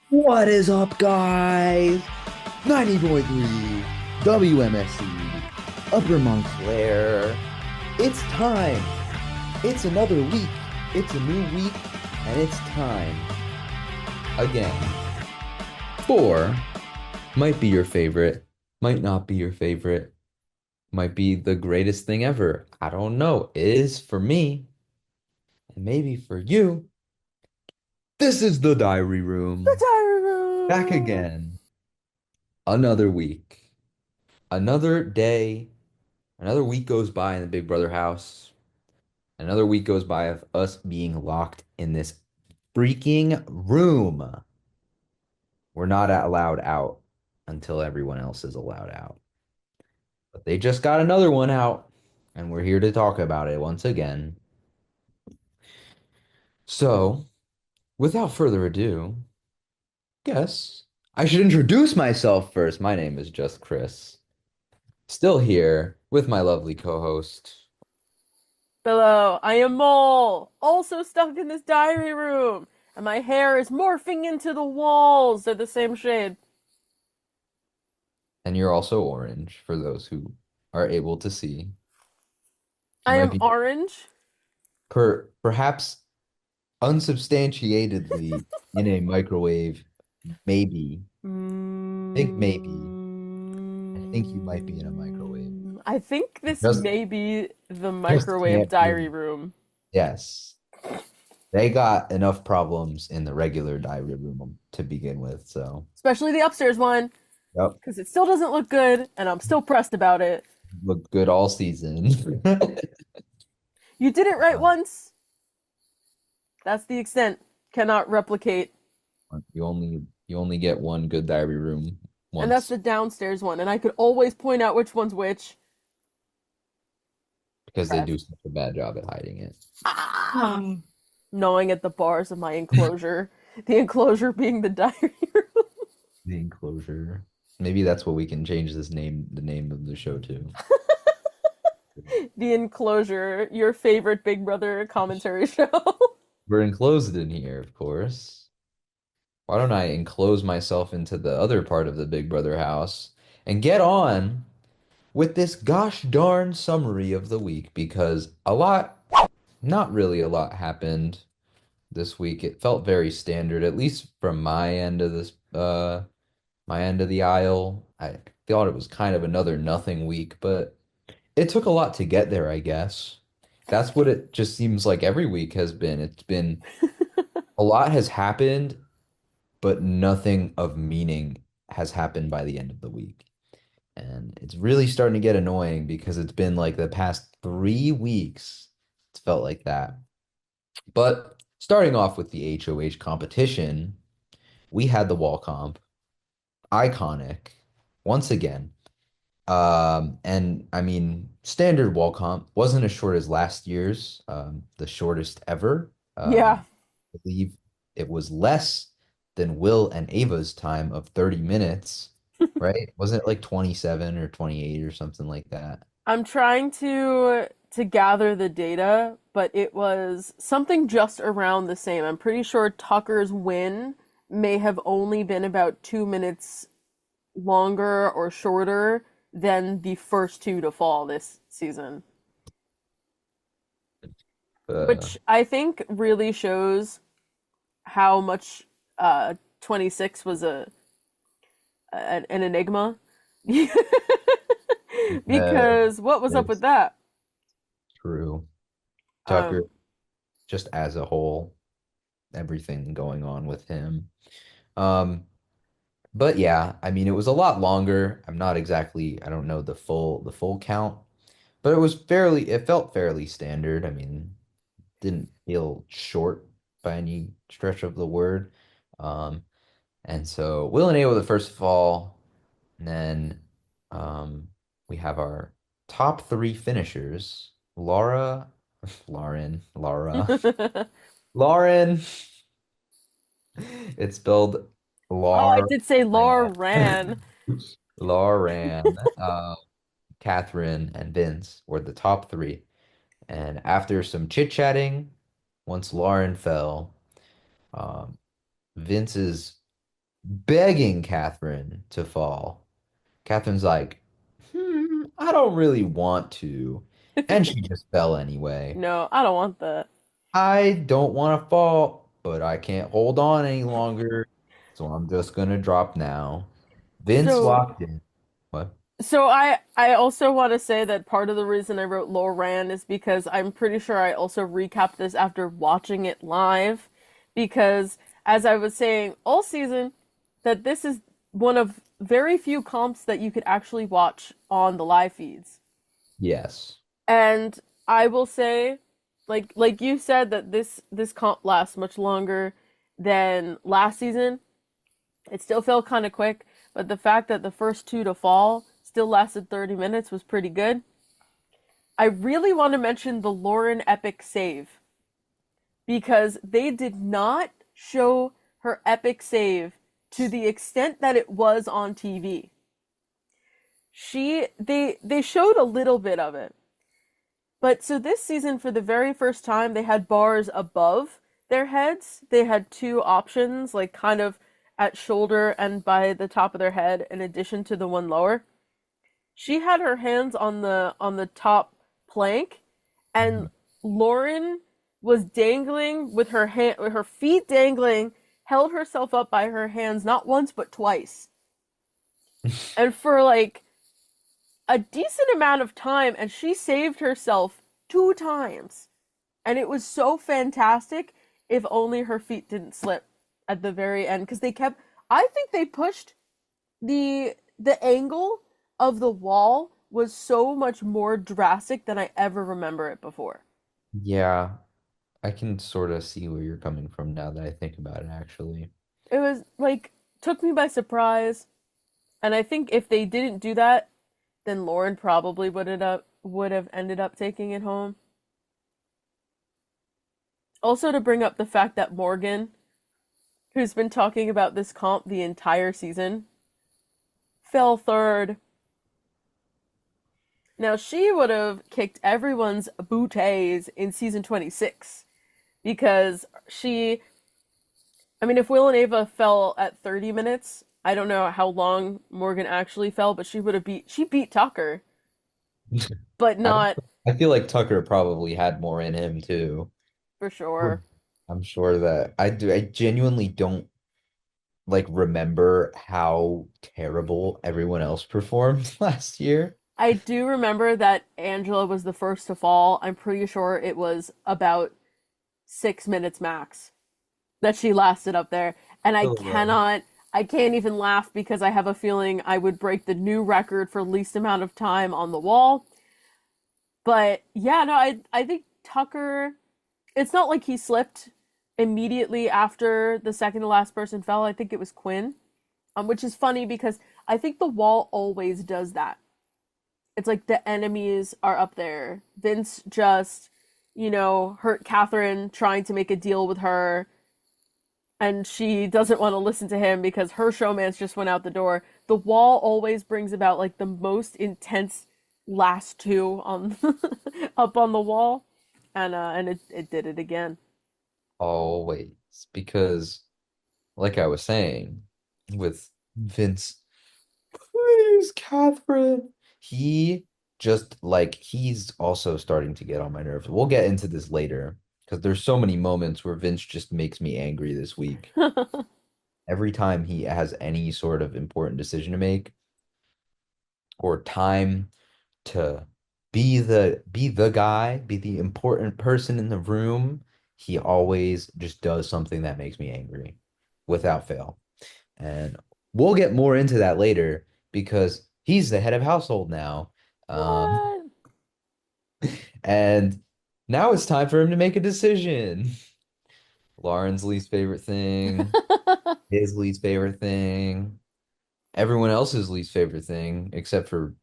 What is up, guys? 90.3 WMSC Upper Montclair. It's time. It's another week. It's a new week, and it's time again. Four might be your favorite, might not be your favorite, might be the greatest thing ever. I don't know. It is for me, and maybe for you. This is the Diary The Room. diary Back room. again. Another week. Another day, another week goes by in the Big Brother house. Another week goes by of us being locked in this freaking room. We're not allowed out until everyone else is allowed out. But they just got another one out, and we're here to talk about it once again. So, without further ado, guess I should introduce myself first. My name is just Chris. Still here with my lovely co-host. Hello, I am Mole, also stuck in this diary room, and my hair is morphing into the walls. They're the same shade. And you're also orange for those who are able to see. You I might am be orange. perhaps unsubstantiatedly in a microwave, maybe. Think maybe. I think you might be in a microwave. I think this Just may be the just microwave can't be. diary room, Yes. They got enough problems in the regular diary room to begin with, so especially the upstairs one, yep. because it still doesn't look good, and I'm still pressed about it. Looked good all season. You did it right once. That's the extent. Cannot replicate. You only get one good diary room And that's once the downstairs one, and I could always point out which one's which. because they Press. do such a bad job at hiding it. Ah. Gnawing at the bars of my enclosure. The enclosure being the diary room. The enclosure. Maybe that's what we can change the name of the show to. The enclosure, your favorite Big Brother commentary show. We're enclosed in here, of course. Why don't I enclose myself into the other part of the Big Brother house and get on with this gosh darn summary of the week because not really a lot happened this week. It felt very standard, at least from my end of the aisle. I thought it was kind of another nothing week, but it took a lot to get there, I guess. That's what it just seems like every week has been. It's been a lot has happened, but nothing of meaning has happened by the end of the week. And it's really starting to get annoying because it's been like the past 3 weeks. It's felt like that. But starting off with the HOH competition, we had the wall comp, iconic, once again. And I mean, standard wall comp wasn't as short as last year's, the shortest ever. Yeah. I believe it was less than Will and Ava's time of 30 minutes, right? Wasn't it like 27 or 28 or something like that? I'm trying to gather the data, but it was something just around the same. I'm pretty sure Tucker's win may have only been about 2 minutes longer or shorter than the first two to fall this season, Uh, which I think really shows how much 26 was an enigma. uh, Because what was up with it's that? true. Tucker, Um, just as a whole, everything going on with him. Um, But yeah, I mean, it was a lot longer. I don't know the full count, but it felt fairly standard. I mean, didn't feel short by any stretch of the word. Um, and so Will and A were the first to fall, and then we have our top three finishers, Lauren, oh, Lauren. It's spelled I Lar did say Lauren. Lauren, Catherine, and Vince were the top three. And after some chit-chatting, once Lauren fell, um, Vince's begging Catherine to fall. Catherine's like, I don't really want to. And she just fell anyway. No, I don't want that. I don't want to fall, but I can't hold on any longer. So I'm just gonna drop now. Vince So locked in. What? so I also want to say that part of the reason I wrote Loran is because I'm pretty sure I also recapped this after watching it live because as I was saying all season that this is one of very few comps that you could actually watch on the live feeds. Yes. And I will say like you said that this comp lasts much longer than last season. It still felt kind of quick, but the fact that the first two to fall still lasted 30 minutes was pretty good. I really want to mention the Lauren epic save because they did not show her epic save to the extent that it was on TV. They showed a little bit of it. But so this season for the very first time they had bars above their heads. They had two options like kind of at shoulder and by the top of their head in addition to the one lower. She had her hands on the top plank and Mhm. Lauren was dangling with her feet dangling, held herself up by her hands not once but twice. And for like a decent amount of time and she saved herself two times. And it was so fantastic if only her feet didn't slip at the very end because they kept I think they pushed the angle of the wall was so much more drastic than I ever remember it before. Yeah, I can sort of see where you're coming from now that I think about it, actually. It was like took me by surprise, and I think if they didn't do that, then Lauren probably would have ended up taking it home. Also to bring up the fact that Morgan, who's been talking about this comp the entire season, fell third. Now she would have kicked everyone's booties in season 26 because I mean if Will and Ava fell at 30 minutes, I don't know how long Morgan actually fell, but she beat Tucker, but I don't, not I feel like Tucker probably had more in him too. for sure. I'm sure that I genuinely don't like remember how terrible everyone else performed last year. I do remember that Angela was the first to fall. I'm pretty sure it was about 6 minutes max that she lasted up there. And Oh, I can't even laugh because I have a feeling I would break the new record for least amount of time on the wall. But yeah, no, I think Tucker, it's not like he slipped immediately after the second to last person fell. I think it was Quinn, which is funny because I think the wall always does that. It's like the enemies are up there. Vince just, hurt Katherine trying to make a deal with her, and she doesn't want to listen to him because her showmance just went out the door. The wall always brings about like the most intense last two on up on the wall, and it did it again. always. Because, like I was saying, with Vince, please, Catherine. He just like he's also starting to get on my nerves. We'll get into this later because there's so many moments where Vince just makes me angry this week. Every time he has any sort of important decision to make or time to be the guy, be the important person in the room, he always just does something that makes me angry without fail. And we'll get more into that later because he's the head of household now. Um, What? and now it's time for him to make a decision. Lauren's least favorite thing, his least favorite thing, everyone else's least favorite thing, except for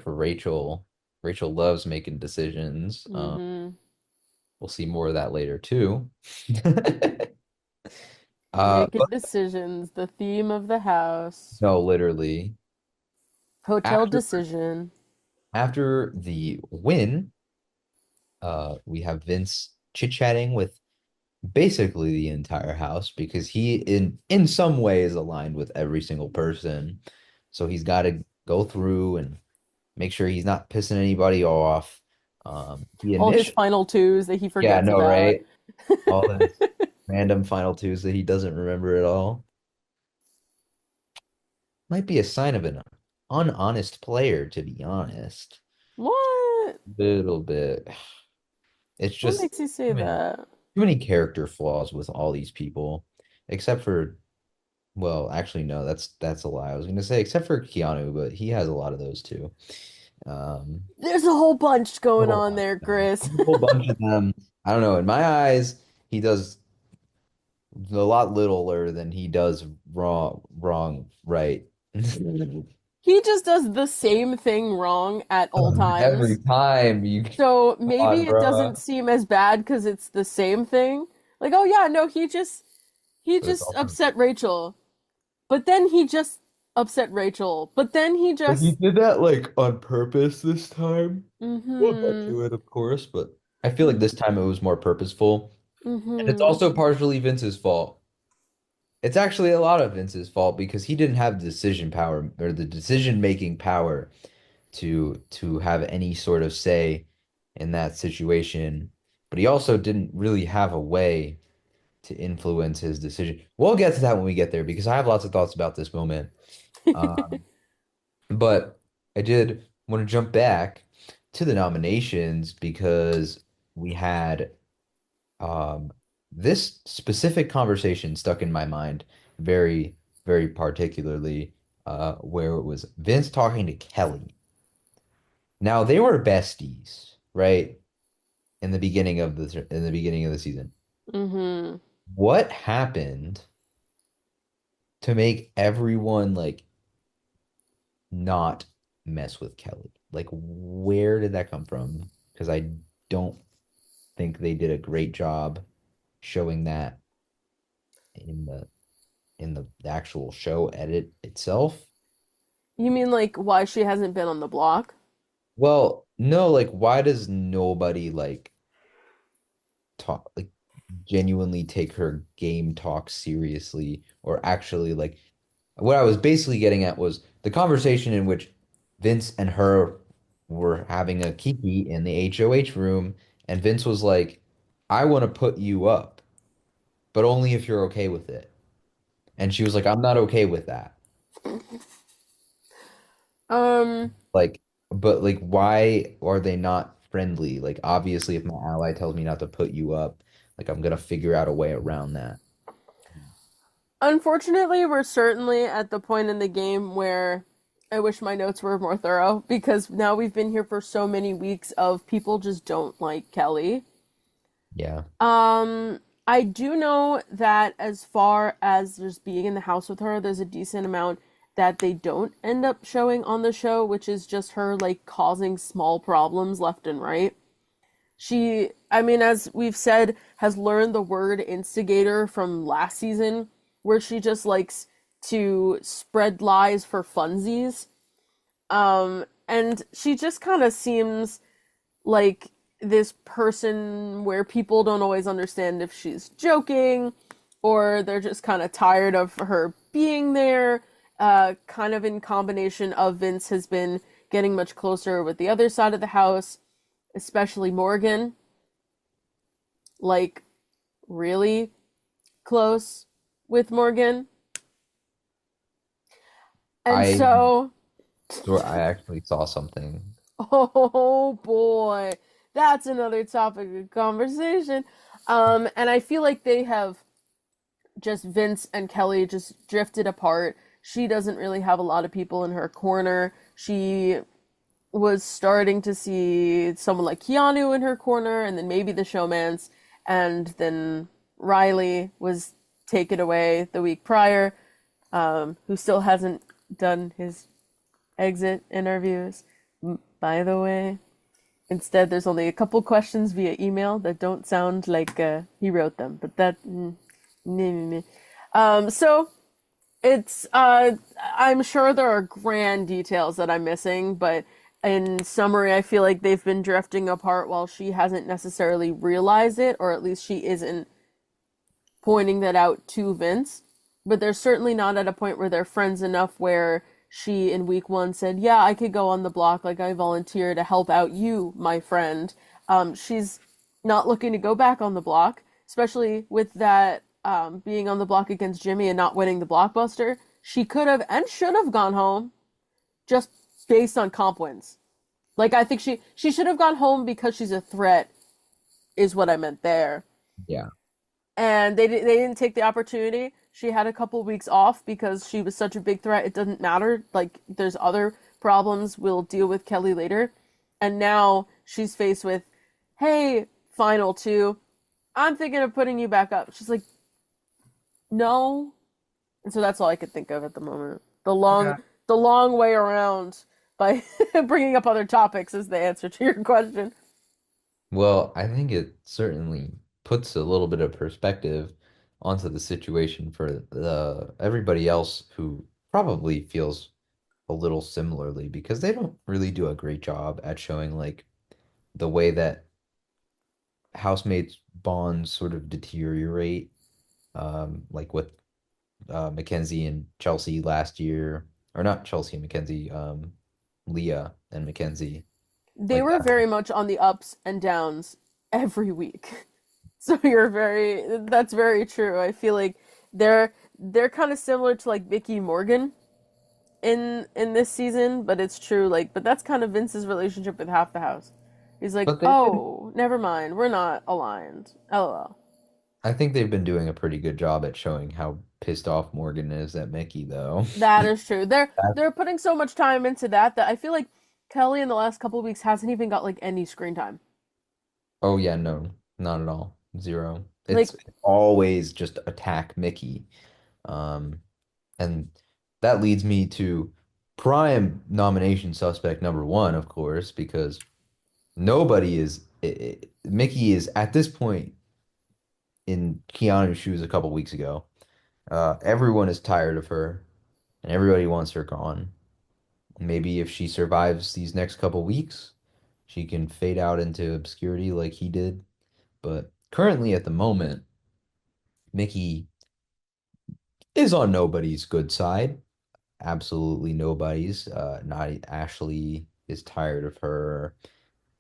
Rachel. Rachel loves making decisions. Mm-hmm. We'll see more of that later too. Making But decisions, the theme of the house. no, literally. Hotel After decision. after the win, we have Vince chit-chatting with basically the entire house because he in some way is aligned with every single person. So he's got to go through and make sure he's not pissing anybody off. He All his initially, final twos that he yeah, forgets no, about. right? All his random final twos that he doesn't remember at all. Might be a sign of an unhonest player, to be honest. What? Little bit. It's What just makes you say too many, that? too many character flaws with all these people, except for, well, actually, no, that's a lie. I was gonna say except for Keanu, but he has a lot of those too. Um, There's a whole bunch a going whole on bunch there, of them. Chris. A whole bunch of them. I don't know. In my eyes, he does a lot littler than he does wrong, right. He just does the same thing wrong at all Every times. time you come So maybe on, it doesn't bro. seem as bad because it's the same thing. Like, oh yeah, no, he But it's just also upset Rachel. But then he just upset Rachel. But then he but he just did that like on purpose this time. We'll get mm-hmm. to it, of course, but I feel like this time it was more purposeful. And it's Mm-hmm. also partially Vince's fault. It's actually a lot of Vince's fault because he didn't have the decision power or the decision-making power to have any sort of say in that situation. But he also didn't really have a way to influence his decision. We'll get to that when we get there because I have lots of thoughts about this moment. Um, but I did want to jump back to the nominations because we had this specific conversation stuck in my mind very, very particularly, where it was Vince talking to Kelly. Now they were besties, right? In the beginning of the season. Mm-hmm. What happened to make everyone like not mess with Kelly? Like, where did that come from? Because I don't think they did a great job showing that in the actual show edit itself. You mean like why she hasn't been on the block? Well, no, like why does nobody like talk like genuinely take her game talk seriously or actually like what I was basically getting at was the conversation in which Vince and her were having a kiki in the HOH room and Vince was like, I want to put you up, but only if you're okay with it. And she was like, I'm not okay with that. Um, Like, but like, why are they not friendly? Like, obviously, if my ally tells me not to put you up, like, I'm gonna figure out a way around that. Unfortunately, we're certainly at the point in the game where I wish my notes were more thorough because now we've been here for so many weeks of people just don't like Kelly. Yeah. I do know that as far as just being in the house with her, there's a decent amount that they don't end up showing on the show, which is just her like causing small problems left and right. She, I mean, as we've said, has learned the word instigator from last season, where she just likes to spread lies for funsies. And she just kind of seems like this person where people don't always understand if she's joking or they're just kind of tired of her being there. Kind of in combination of Vince has been getting much closer with the other side of the house, especially Morgan, like really close with Morgan. And I so, I actually saw something. oh boy, that's another topic of conversation. And I feel like they have just Vince and Kelly just drifted apart. She doesn't really have a lot of people in her corner. She was starting to see someone like Keanu in her corner, and then maybe the showmance, and then Riley was taken away the week prior, who still hasn't done his exit interviews, by the way. Instead, there's only a couple questions via email that don't sound like he wrote them, but that. So it's I'm sure there are grand details that I'm missing, but in summary, I feel like they've been drifting apart while she hasn't necessarily realized it, or at least she isn't pointing that out to Vince, but they're certainly not at a point where they're friends enough where she in week one said, "Yeah, I could go on the block. Like I volunteer to help out you, my friend." She's not looking to go back on the block, especially with that being on the block against Jimmy and not winning the blockbuster. She could have and should have gone home just based on comp wins. Like I think she should have gone home because she's a threat, is what I meant there. Yeah. And they didn't take the opportunity. She had a couple weeks off because she was such a big threat. It doesn't matter. Like there's other problems we'll deal with Kelly later. And now she's faced with, "Hey, final two, I'm thinking of putting you back up." She's like, "No." And so that's all I could think of at the moment. Okay. The long way around by bringing up other topics is the answer to your question. Well, I think it certainly puts a little bit of perspective onto the situation for the everybody else who probably feels a little similarly because they don't really do a great job at showing like the way that housemates bonds sort of deteriorate, like with Mackenzie and Chelsea last year, or not Chelsea and Mackenzie, Leah and Mackenzie, They like were that. very much on the ups and downs every week. So that's very true. I feel like they're kind of similar to like Vicky Morgan in this season, but it's true like but that's kind of Vince's relationship with half the house. He's like, But they've been, "Oh, never mind. We're not aligned." LOL. I think they've been doing a pretty good job at showing how pissed off Morgan is at Mickey, though. That is true. That- They're putting so much time into that I feel like Kelly in the last couple of weeks hasn't even got like any screen time. Oh yeah, no, not at all. Zero. Like It's always just attack Mickey. Um, and that leads me to prime nomination suspect number one, of course, because nobody is Mickey is at this point in Keanu's shoes a couple weeks ago. Everyone is tired of her, and everybody wants her gone. Maybe if she survives these next couple weeks, she can fade out into obscurity like he did. But currently, at the moment, Mickey is on nobody's good side. Absolutely nobody's. Not Ashley is tired of her.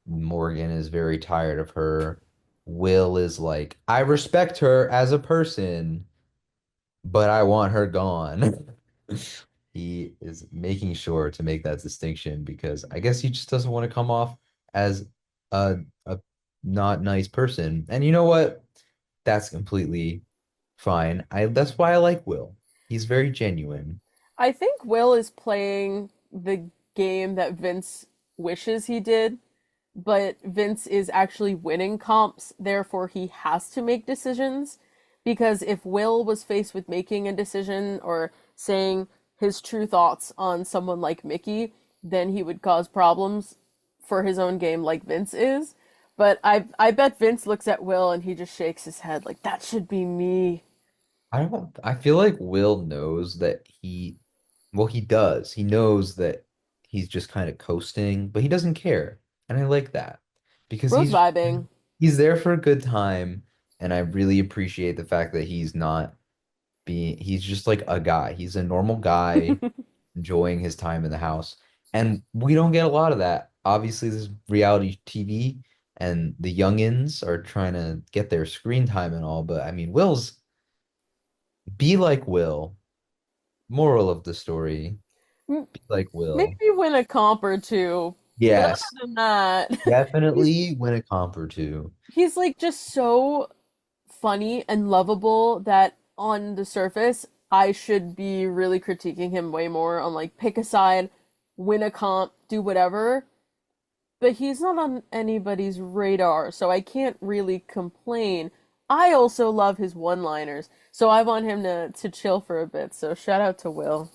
Morgan is very tired of her. Will is like, I respect her as a person, but I want her gone. He is making sure to make that distinction because I guess he just doesn't want to come off as a not nice person. And you know what? That's completely fine. That's why I like Will. He's very genuine. I think Will is playing the game that Vince wishes he did, but Vince is actually winning comps, therefore he has to make decisions. Because if Will was faced with making a decision or saying his true thoughts on someone like Mickey, then he would cause problems for his own game like Vince is. But I bet Vince looks at Will and he just shakes his head like that should be me. I feel like Will knows that well, he does. He knows that he's just kind of coasting, but he doesn't care. And I like that because Will's vibing. he's there for a good time, and I really appreciate the fact that he's just like a guy. He's a normal guy enjoying his time in the house. And we don't get a lot of that. Obviously, this is reality TV and the youngins are trying to get their screen time and all, but I mean, Will's be like Will. Moral of the story, be like Will. Maybe win a comp or two. But other Yes, than that, he's definitely win a comp or two. he's like just so funny and lovable that on the surface, I should be really critiquing him way more on like pick a side, win a comp, do whatever. But he's not on anybody's radar, so I can't really complain. I also love his one-liners, so I want him to chill for a bit. So shout out to Will.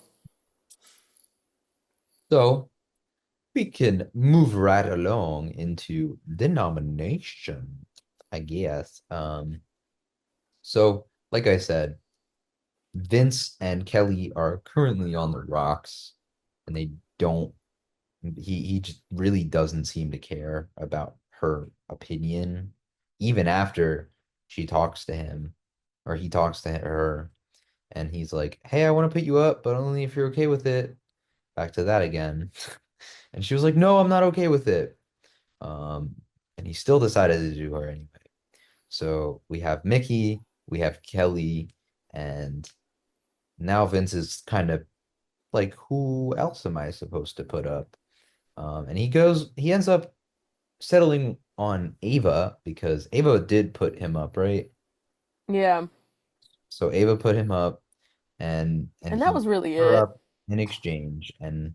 So we can move right along into the nomination, I guess. So like I said, Vince and Kelly are currently on the rocks, and they don't. He just really doesn't seem to care about her opinion, even after she talks to him. or he talks to her, and he's like, "Hey, I want to put you up, but only if you're okay with it." Back to that again. And she was like, "No, I'm not okay with it." Um, and he still decided to do her anyway. So we have Mickey, we have Kelly, and now Vince is kind of like, who else am I supposed to put up? And he ends up settling on Ava because Ava did put him up, right? Yeah. So Ava put him up, and And that he was really put her it. up in exchange. And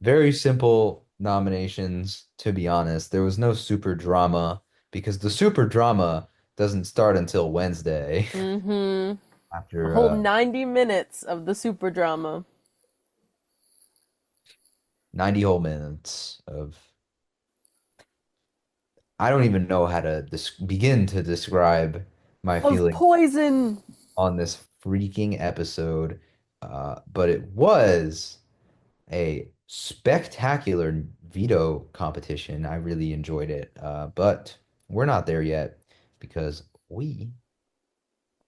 very simple nominations, to be honest. There was no super drama because the super drama doesn't start until Wednesday Mm-hmm. A after whole 90 minutes of the super drama 90 whole minutes of I don't even know how to begin to describe my of feeling poison. on this freaking episode. But it was a spectacular veto competition. I really enjoyed it. But we're not there yet because we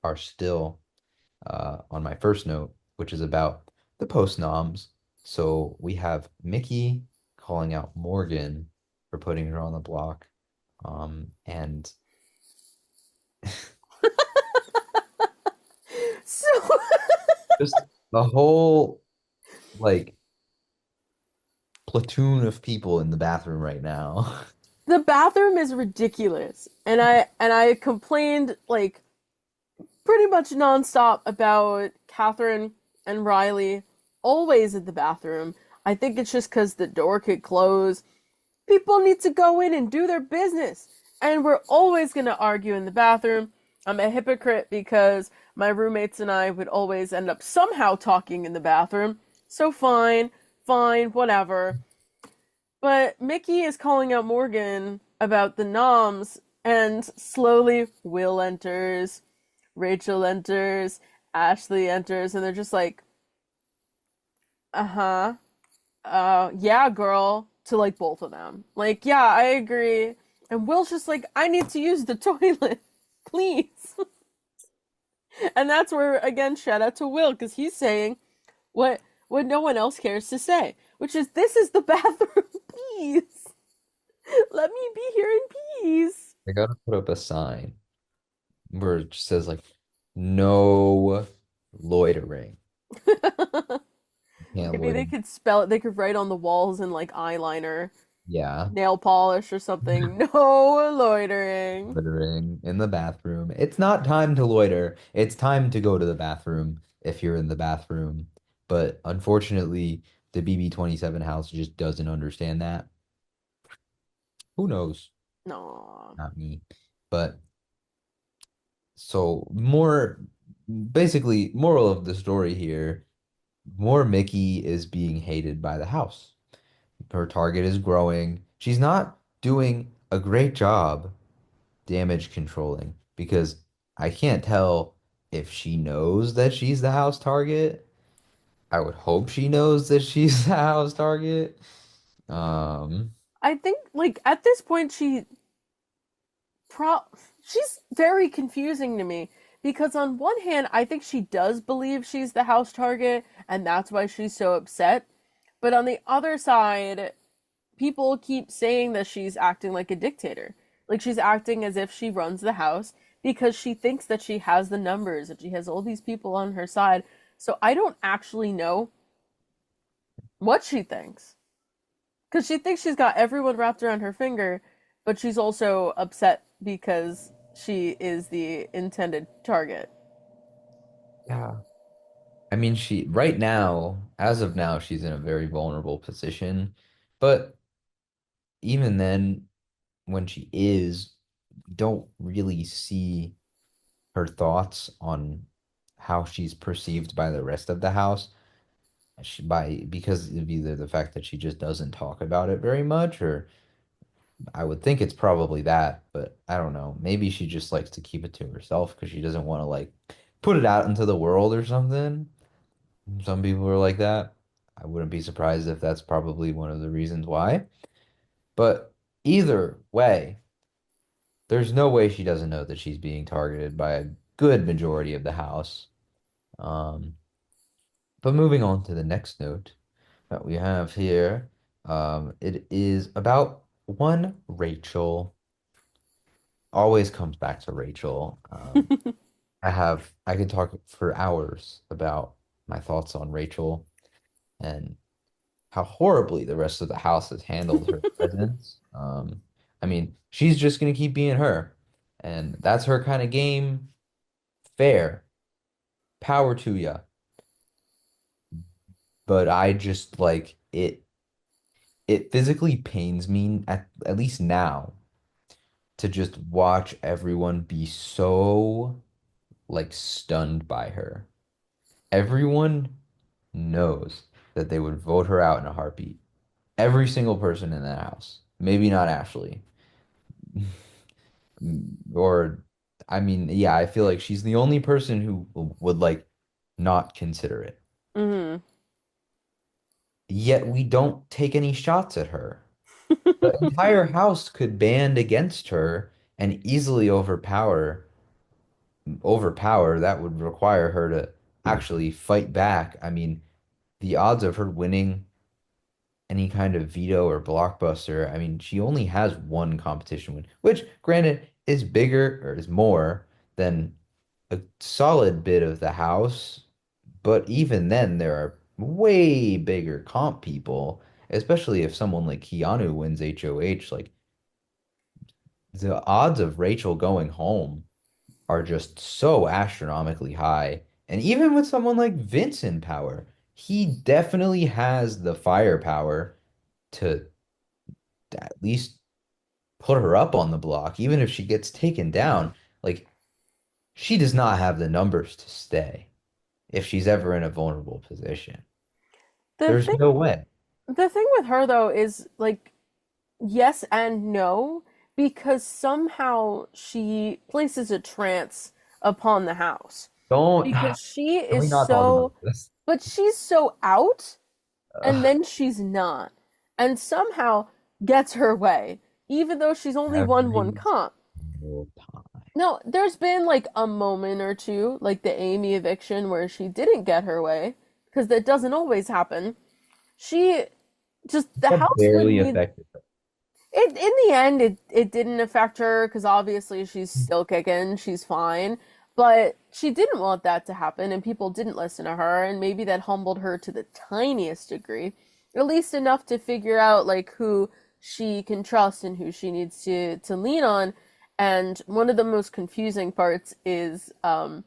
are still on my first note, which is about the post noms. So we have Mickey calling out Morgan for putting her on the block. And So just the whole like platoon of people in the bathroom right now. the bathroom is ridiculous. And I complained like pretty much nonstop about Katherine and Riley always in the bathroom. I think it's just because the door could close. People need to go in and do their business. And we're always going to argue in the bathroom. I'm a hypocrite because my roommates and I would always end up somehow talking in the bathroom. So fine, fine, whatever. But Mickey is calling out Morgan about the noms, and slowly Will enters, Rachel enters, Ashley enters, and they're just like, uh-huh, yeah, girl, to like both of them. Like, yeah, I agree. And Will's just like, I need to use the toilet, please. And that's where, again, shout out to Will, because he's saying what no one else cares to say, which is, this is the bathroom, please. Let me be here in peace. I gotta put up a sign where it just says like no loitering. Can't Maybe loiter. they could spell it, they could write on the walls in like eyeliner, Yeah, nail polish or something. No loitering. loitering in the bathroom. It's not time to loiter. It's time to go to the bathroom if you're in the bathroom. But unfortunately, the BB27 house just doesn't understand that. Who knows? No. Not me. But so more basically, moral of the story here, more Mickey is being hated by the house. Her target is growing. She's not doing a great job damage controlling because I can't tell if she knows that she's the house target. I would hope she knows that she's the house target. Um, I think like at this point pro she's very confusing to me because on one hand I think she does believe she's the house target and that's why she's so upset. But on the other side, people keep saying that she's acting like a dictator. Like she's acting as if she runs the house because she thinks that she has the numbers and she has all these people on her side. So I don't actually know what she thinks. Because she thinks she's got everyone wrapped around her finger, but she's also upset because she is the intended target. yeah. I mean, she right now, as of now, she's in a very vulnerable position. But even then, when she is, we don't really see her thoughts on how she's perceived by the rest of the house. Because of either the fact that she just doesn't talk about it very much, or I would think it's probably that, but I don't know. Maybe she just likes to keep it to herself because she doesn't want to like put it out into the world or something. Some people are like that. I wouldn't be surprised if that's probably one of the reasons why. But either way, there's no way she doesn't know that she's being targeted by good majority of the house. Um, but moving on to the next note that we have here, it is about one Rachel. Always comes back to Rachel. I could talk for hours about my thoughts on Rachel and how horribly the rest of the house has handled her presence. I mean, she's just gonna keep being her, and that's her kind of game. Fair, power to ya. But I just like it. It physically pains me at least now to just watch everyone be so like stunned by her. Everyone knows that they would vote her out in a heartbeat. Every single person in that house. Maybe not Ashley. Or, I mean, yeah, I feel like she's the only person who would like not consider it. Hmm. Yet we don't take any shots at her. The entire house could band against her and easily overpower. That would require her to actually fight back. I mean, the odds of her winning any kind of veto or blockbuster, I mean, she only has one competition win, which granted is bigger or is more than a solid bit of the house. But even then, there are way bigger comp people, especially if someone like Keanu wins HOH. Like the odds of Rachel going home are just so astronomically high. And even with someone like Vince in power, he definitely has the firepower to at least put her up on the block, even if she gets taken down. Like, she does not have the numbers to stay if she's ever in a vulnerable position. The There's thing no way. the thing with her though is like yes and no, because somehow she places a trance upon the house. Don't, Because she can we is not talk about so, this? but she's so out and Ugh, then she's not. And somehow gets her way, even though she's only won every one comp. single time. No, there's been like a moment or two, like the Amy eviction, where she didn't get her way, because that doesn't always happen. She just, the That house would barely need affected her. it. In the end, it didn't affect her because obviously she's still kicking, she's fine. But she didn't want that to happen, and people didn't listen to her, and maybe that humbled her to the tiniest degree, at least enough to figure out like who she can trust and who she needs to lean on. And one of the most confusing parts is her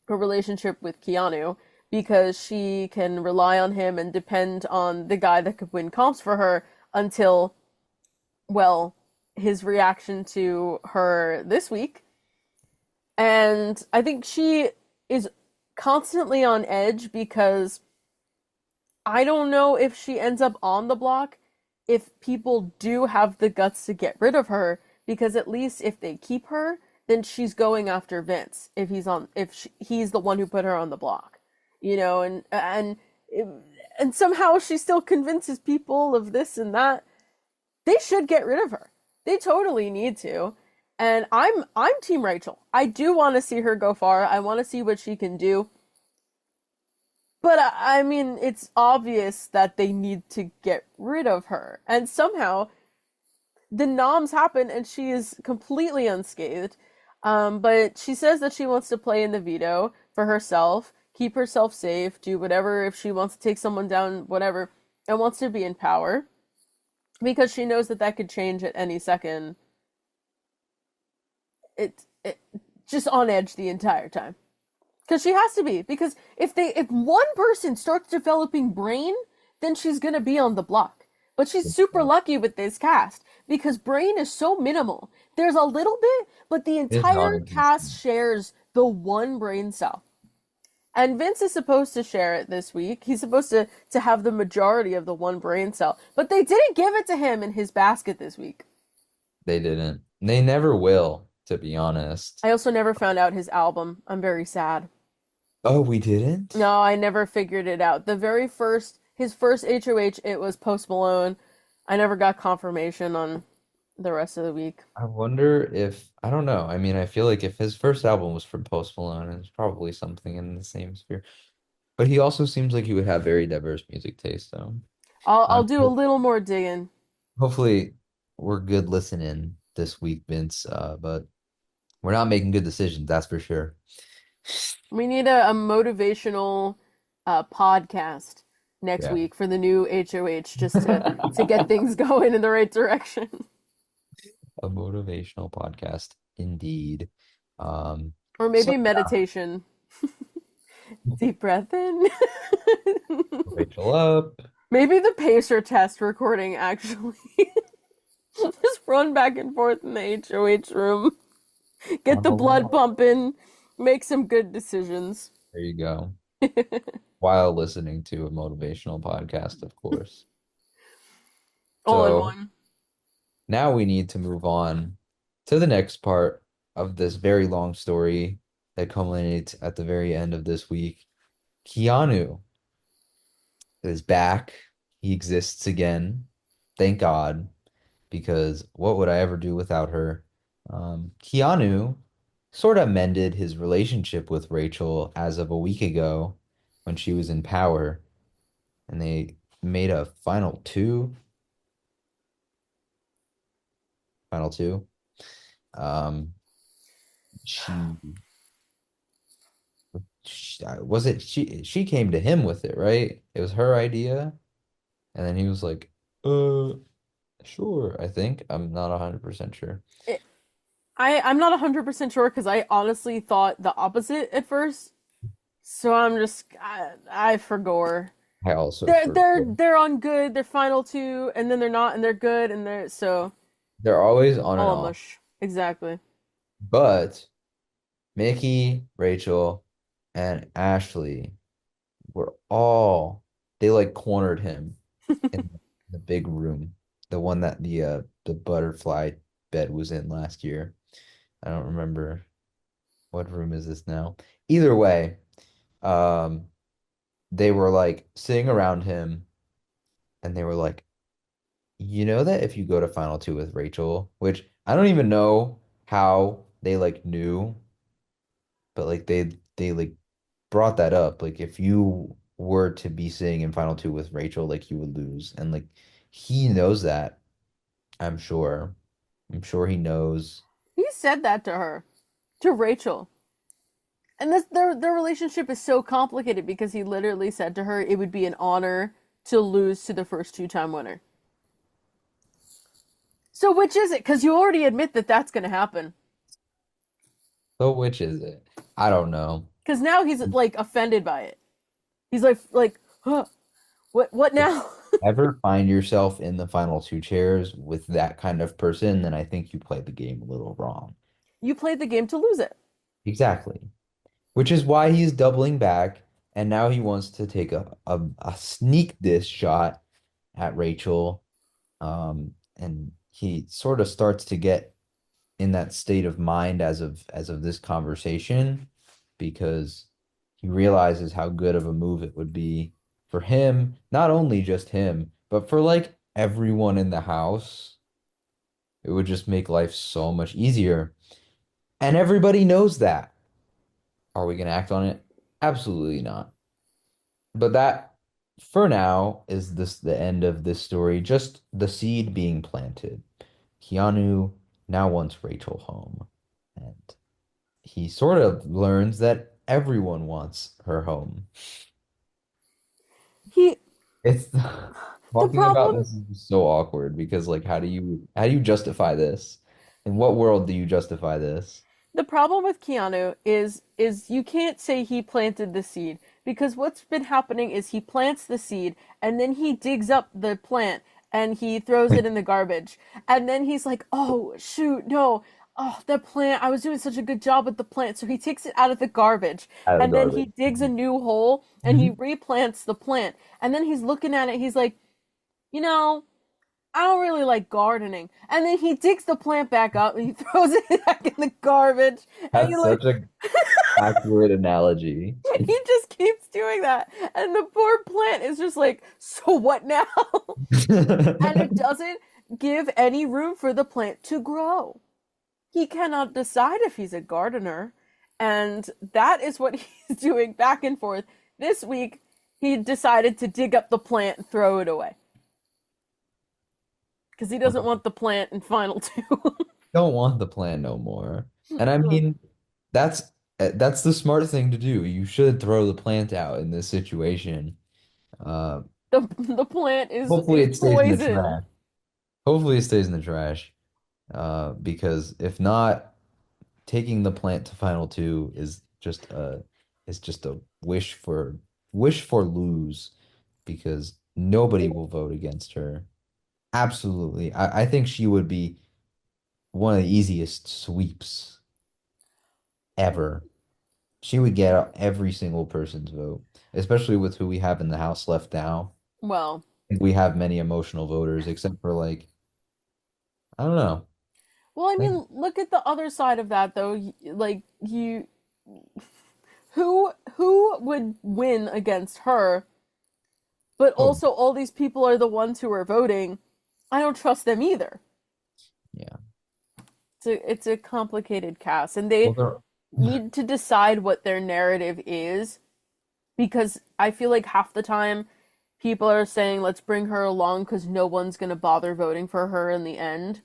relationship with Keanu because she can rely on him and depend on the guy that could win comps for her until, well, his reaction to her this week. And I think she is constantly on edge because I don't know if she ends up on the block if people do have the guts to get rid of her, because at least if they keep her, then she's going after Vince if he's the one who put her on the block, and somehow she still convinces people of this and that. They should get rid of her. They totally need to. And I'm Team Rachel. I do want to see her go far. I want to see what she can do. But I mean, it's obvious that they need to get rid of her. And somehow the noms happen and she is completely unscathed. But she says that she wants to play in the veto for herself, keep herself safe, do whatever if she wants to take someone down, whatever, and wants to be in power because she knows that that could change at any second. It just on edge the entire time. Because she has to be. Because if one person starts developing brain, then she's gonna be on the block. But she's super lucky with this cast because brain is so minimal. There's a little bit, but the It's entire non-existent. cast shares the one brain cell. And Vince is supposed to share it this week. He's supposed to have the majority of the one brain cell. But they didn't give it to him in his basket this week. They didn't. They never will, to be honest. I also never found out his album. I'm very sad. Oh, we didn't? No, I never figured it out. His first HOH, it was Post Malone. I never got confirmation on the rest of the week. I wonder if I don't know. I mean, I feel like if his first album was from Post Malone, it's probably something in the same sphere. But he also seems like he would have very diverse music taste, so I'll um, do a little more digging. hopefully we're good listening this week, Vince. But we're not making good decisions, that's for sure. We need a motivational podcast next Yeah. week for the new HOH just to get things going in the right direction. A motivational podcast, indeed. Or So maybe meditation. Deep breath in. Rachel up. Maybe the pacer test recording actually. Just run back and forth in the HOH room. Get On the the blood wall. pumping. Make some good decisions. There you go. While listening to a motivational podcast, of course. All in So one. now we need to move on to the next part of this very long story that culminates at the very end of this week. Keanu is back. He exists again. Thank God, because what would I ever do without her? Keanu sort of mended his relationship with Rachel as of a week ago when she was in power, and they made a final two. Um, she, was it she came to him with it, right? It was her idea, and then he was like, sure, I think. I'm not 100% sure. It, I'm not 100% sure because I honestly thought the opposite at first. So I'm just I forgore. I also They're for they're they're on good, they're final two, and then they're not, and they're good, and they're so they're always on and all a off. mush. Exactly. But Mickey, Rachel, and Ashley were all they like cornered him in the big room, the one that the butterfly bed was in last year. I don't remember what room is this now. Either way, um, they were like sitting around him and they were like, you know that if you go to final two with Rachel, which I don't even know how they like knew, but like they like brought that up. Like if you were to be sitting in final two with Rachel, like you would lose. And like he knows that, I'm sure. I'm sure he knows. He said that to her, to Rachel. And this their relationship is so complicated because he literally said to her it would be an honor to lose to the first two-time winner. So which is it? Because you already admit that that's going to happen. So which is it? I don't know. Because now he's like offended by it. He's huh, what If now? you ever find yourself in the final two chairs with that kind of person, then I think you played the game a little wrong. You played the game to lose it. Exactly. Which is why he's doubling back, and now he wants to take a sneak diss shot at Rachel. And he sort of starts to get in that state of mind as of this conversation because he realizes how good of a move it would be for him, not only just him, but for like everyone in the house. It would just make life so much easier. And everybody knows that. Are we going to act on it? Absolutely not. But that, for now, is this the end of this story, just the seed being planted. Keanu now wants Rachel home, and he sort of learns that everyone wants her home. He It's the talking about problem this is so awkward because like how do you justify this? In what world do you justify this? the problem with Keanu is you can't say he planted the seed because what's been happening is he plants the seed and then he digs up the plant and he throws it in the garbage. And then he's like, "Oh, shoot, no. Oh, the plant. I was doing such a good job with the plant." So he takes it out of the garbage Out of the and then garbage. he digs a new hole and he Mhm. replants the plant. And then he's looking at it, he's like, "You know, I don't really like gardening." And then he digs the plant back up and he throws it back in the garbage. And That's you're like, such a accurate analogy. he just keeps doing that. And the poor plant is just like, "So what now?" And it doesn't give any room for the plant to grow. He cannot decide if he's a gardener. And that is what he's doing back and forth. This week, he decided to dig up the plant and throw it away. Because he doesn't want the plant in final two. Don't want the plan no more. And I mean, that's that's the smart thing to do. You should throw the plant out in this situation. Uh, The plant hopefully is it stays in the poison. trash. Hopefully it stays in the trash. Because if not, taking the plant to final two is just a wish for lose because nobody will vote against her. Absolutely. I think she would be one of the easiest sweeps ever. She would get every single person's vote, especially with who we have in the House left now. Well, I think we have many emotional voters, except for like, I don't know. well, I Like, mean, look at the other side of that though. Like you, who would win against her? But oh, also, all these people are the ones who are voting. I don't trust them either. yeah. It's a complicated cast, and Well, they there, need to decide what their narrative is because I feel like half the time people are saying let's bring her along because no one's gonna bother voting for her in the end,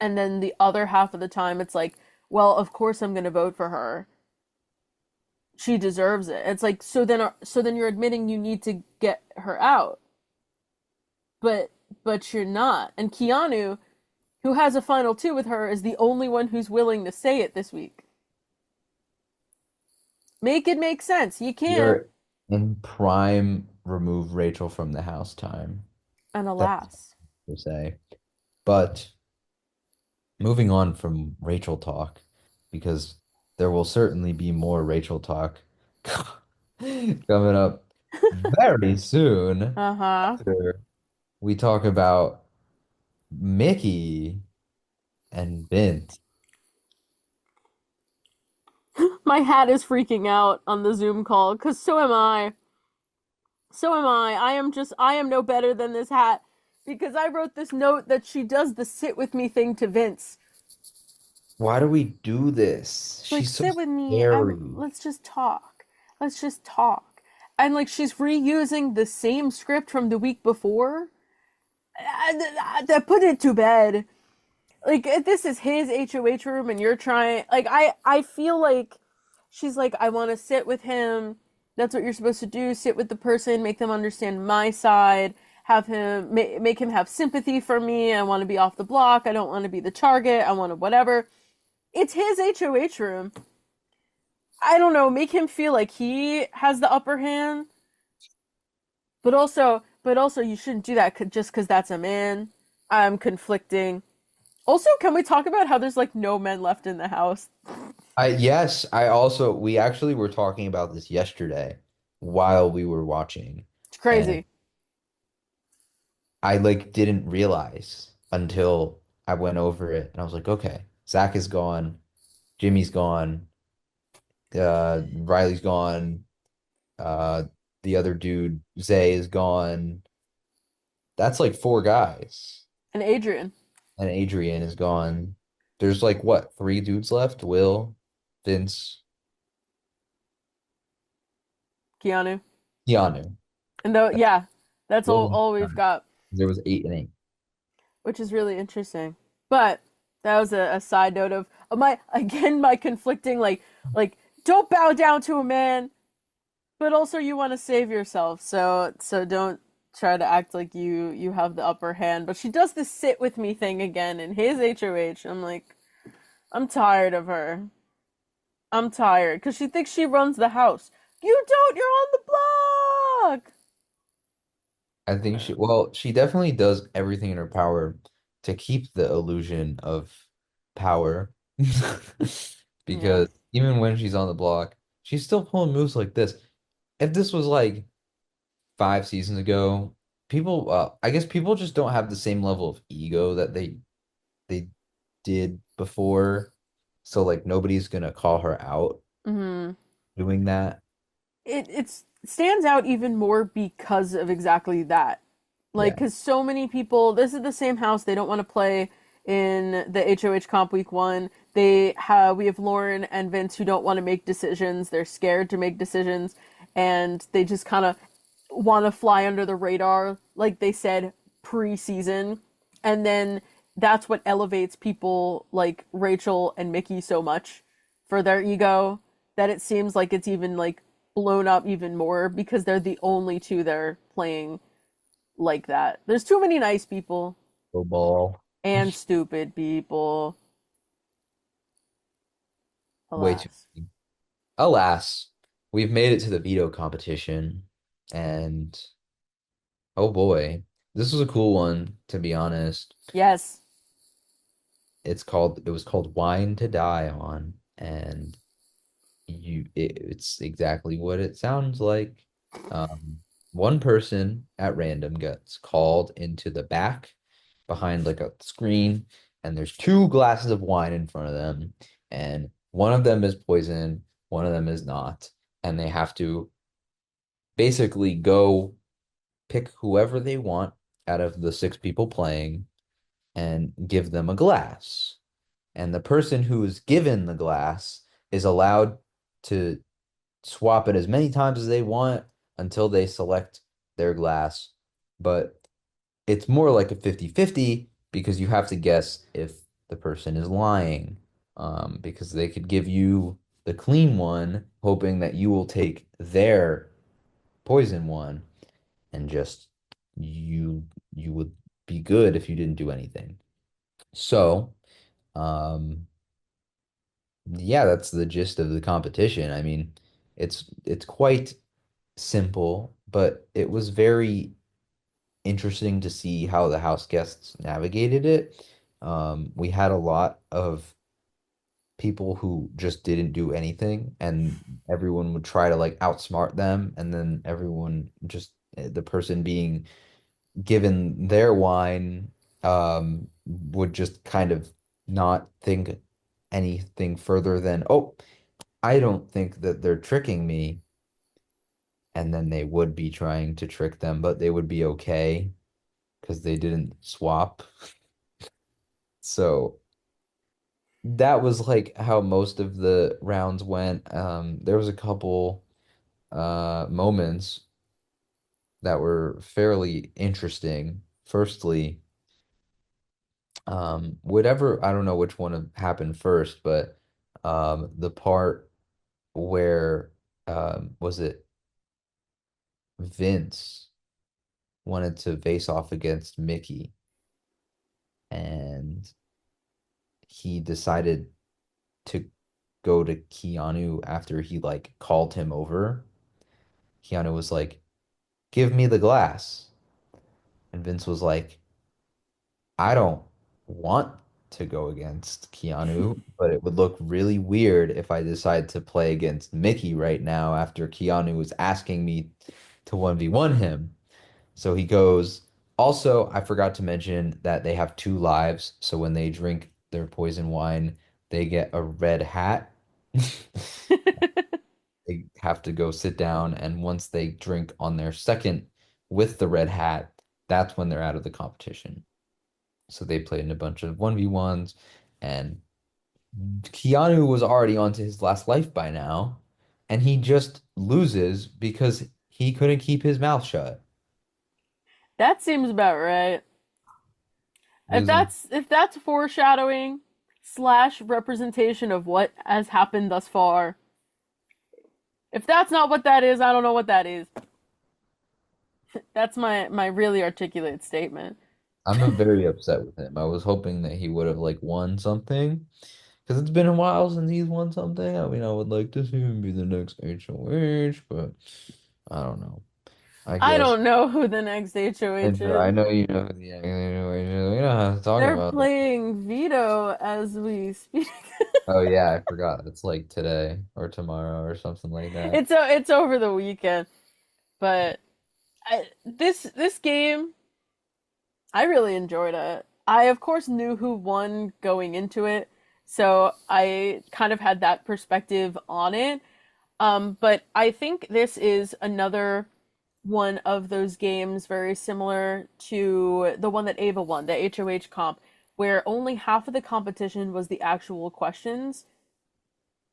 and then the other half of the time it's like, well, of course I'm gonna vote for her. She deserves it. It's like so then you're admitting you need to get her out, but you're not. And Keanu, who has a final two with her, is the only one who's willing to say it this week. Make it make sense. You can't. you're in prime remove Rachel from the house time. And That's alas. to say. But moving on from Rachel talk, because there will certainly be more Rachel talk coming up very soon Uh-huh. after we talk about Mickey and Vince. My hat is freaking out on the Zoom call, because so am I. So am I. I am no better than this hat. Because I wrote this note that she does the sit with me thing to Vince. Why do we do this? It's like, She's so sit with me. scary. Let's just talk. Let's just talk. And like she's reusing the same script from the week before. Put it to bed. Like this is his HOH room and you're trying like I feel like she's like I want to sit with him. That's what you're supposed to do. Sit with the person, make them understand my side, have him make him have sympathy for me. I want to be off the block. I don't want to be the target. I want to whatever. It's his HOH room. I don't know, make him feel like he has the upper hand. But also you shouldn't do that just cuz that's a man. I'm conflicting. Also, can we talk about how there's like no men left in the house? I also we actually were talking about this yesterday while we were watching, It's and crazy. I like didn't realize until I went over it and I was like, okay, Zach is gone, Jimmy's gone, Riley's gone, uh the other dude, Zay is gone. That's like four guys. And Adrian, And Adrian is gone. There's like what, three dudes left? Will, Vince, Keanu. Keanu. And though yeah, that's Will, all we've got, there was eight and eight. which is really interesting. But that was a side note of my again my conflicting like don't bow down to a man, but also you want to save yourself. So don't try to act like you have the upper hand. But she does this sit with me thing again in his HOH. I'm like, I'm tired of her. I'm tired because she thinks she runs the house. You don't. You're on the block. I think she definitely does everything in her power to keep the illusion of power. Yeah. Because even when she's on the block, she's still pulling moves like this. If this was like 5 seasons ago, I guess people just don't have the same level of ego that they did before. So like nobody's gonna call her out Hmm. doing that. It stands out even more because of exactly that. Like, Yeah. because so many people, this is the same house, they don't want to play in the HOH comp week one. We have Lauren and Vince who don't want to make decisions. They're scared to make decisions, and they just kind of want to fly under the radar, like they said pre-season. And then that's what elevates people like Rachel and Mickey so much for their ego that it seems like it's even like blown up even more because they're the only two that are playing like that. There's too many nice people Football. and stupid people, Way too alas. many. Alas, we've made it to the veto competition, and oh boy, this was a cool one, to be honest. Yes. It was called Wine to Die On, and it's exactly what it sounds like. Um, one person at random gets called into the back behind like a screen, and there's two glasses of wine in front of them, and one of them is poison, one of them is not, and they have to basically go pick whoever they want out of the six people playing and give them a glass. And the person who is given the glass is allowed to swap it as many times as they want until they select their glass. But it's more like a 50-50 because you have to guess if the person is lying. Because they could give you the clean one, hoping that you will take their poison one, and just you would be good if you didn't do anything. So, um, yeah, that's the gist of the competition. I mean, it's quite simple, but it was very interesting to see how the house guests navigated it. We had a lot of people who just didn't do anything, and everyone would try to like outsmart them, and then everyone just the person being given their wine would just kind of not think anything further than, oh, I don't think that they're tricking me. And then they would be trying to trick them, but they would be okay because they didn't swap. So that was like how most of the rounds went. There was a couple moments that were fairly interesting. Firstly, whatever, I don't know which one happened first, but the part where was it Vince wanted to face off against Mickey, and he decided to go to Keanu after he like called him over. Keanu was like, "Give me the glass." And Vince was like, "I don't want to go against Keanu, but it would look really weird if I decide to play against Mickey right now after Keanu was asking me to 1v1 him." So he goes, also, I forgot to mention that they have two lives. So when they drink their poison wine, they get a red hat. They have to go sit down. And once they drink on their second with the red hat, that's when they're out of the competition. So they played in a bunch of 1v1s. And Keanu was already on to his last life by now. And he just loses because he couldn't keep his mouth shut. That seems about right. Losing. If that's foreshadowing slash representation of what has happened thus far, if that's not what that is, I don't know what that is. That's my really articulate statement. I'm very upset with him. I was hoping that he would have like won something because it's been a while since he's won something. I mean, I would like to see him be the next HOH, but I don't know. I I guess. don't know who the next HOH And I is. know you know who the HOH is. We don't have to talk They're about it. playing Veto as we speak. Oh yeah, I forgot. It's like today or tomorrow or something like that. It's over the weekend, but this game I really enjoyed it. I of course knew who won going into it, so I kind of had that perspective on it. But I think this is another one of those games very similar to the one that Ava won, the HOH comp, where only half of the competition was the actual questions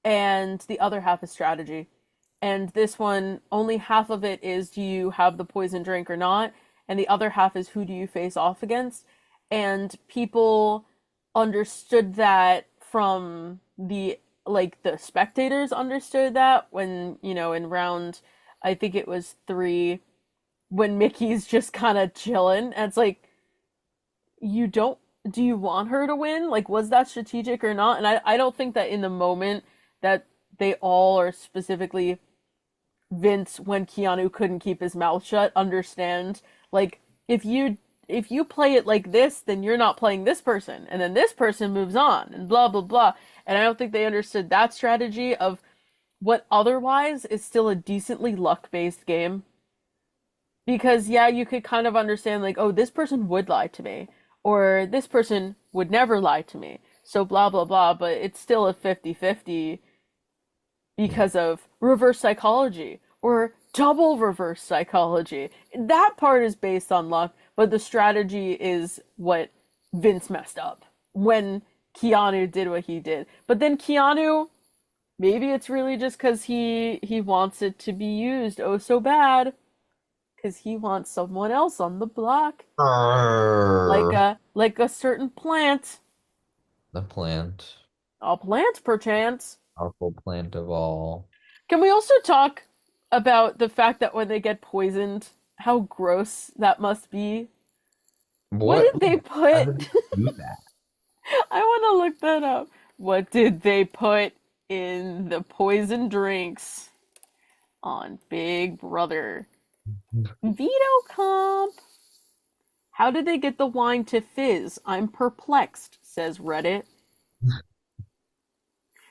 and the other half is strategy. And this one, only half of it is do you have the poison drink or not, and the other half is who do you face off against. And people understood that from the spectators understood that when, in round I think it was 3 when Mickey's just kind of chilling and it's like you don't do you want her to win? Like, was that strategic or not? And I don't think that in the moment that they all are specifically Vince when Keanu couldn't keep his mouth shut understand like if you play it like this, then you're not playing this person, and then this person moves on, and blah blah blah. And I don't think they understood that strategy of what otherwise is still a decently luck-based game. Because yeah, you could kind of understand like, oh, this person would lie to me, or this person would never lie to me. So blah blah blah, but it's still a 50-50 Yeah. because of reverse psychology or double reverse psychology. That part is based on luck, but the strategy is what Vince messed up when Keanu did what he did. But then Keanu, maybe it's really just because he wants it to be used oh so bad because he wants someone else on the block, like Arr, a certain plant, the plant, a plant perchance. powerful plant of all. Can we also talk about the fact that when they get poisoned, how gross that must be? What What? did they How put? did they do that? I want to look that up. What did they put in the poison drinks on Big Brother? Veto comp. How did they get the wine to fizz? I'm perplexed, says Reddit.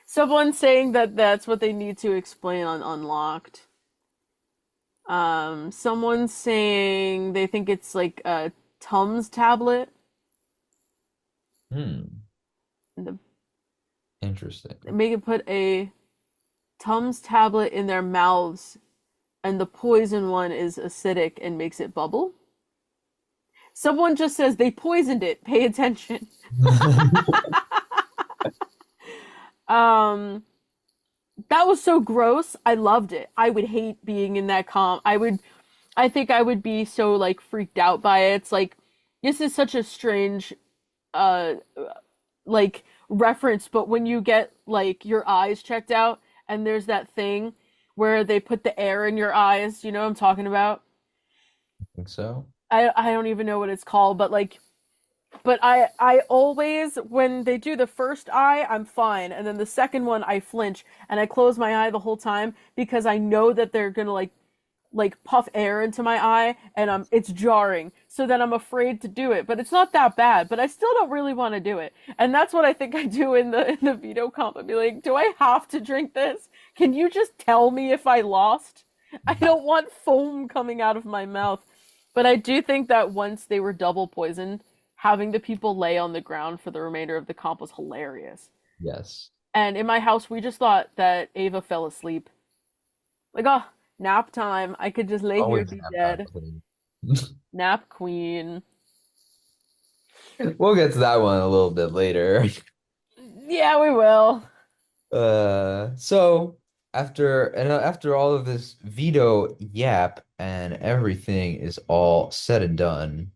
Someone saying that that's what they need to explain on Unlocked. Someone saying they think it's like a Tums tablet. Hmm. The, Interesting. make it put a Tums tablet in their mouths, and the poison one is acidic and makes it bubble. Someone just says they poisoned it. Pay attention. Um, that was so gross. I loved it. I would hate being in that comp. I think I would be so like freaked out by it. It's like this is such a strange uh like reference, but when you get like your eyes checked out and there's that thing where they put the air in your eyes, you know what I'm talking about? Think so. I don't even know what it's called, but I always when they do the first eye, I'm fine, and then the second one I flinch and I close my eye the whole time because I know that they're gonna like puff air into my eye and it's jarring. So then I'm afraid to do it. But it's not that bad, but I still don't really want to do it. And that's what I think I do in the veto comp. I'd be like, do I have to drink this? Can you just tell me if I lost? I don't want foam coming out of my mouth. But I do think that once they were double poisoned, having the people lay on the ground for the remainder of the comp was hilarious. Yes. And in my house, we just thought that Ava fell asleep. Like, oh, nap time. I could just lay here and Always be have that dead. clean. Nap queen. We'll get to that one a little bit later. Yeah, we will. So after all of this veto yap and everything is all said and done,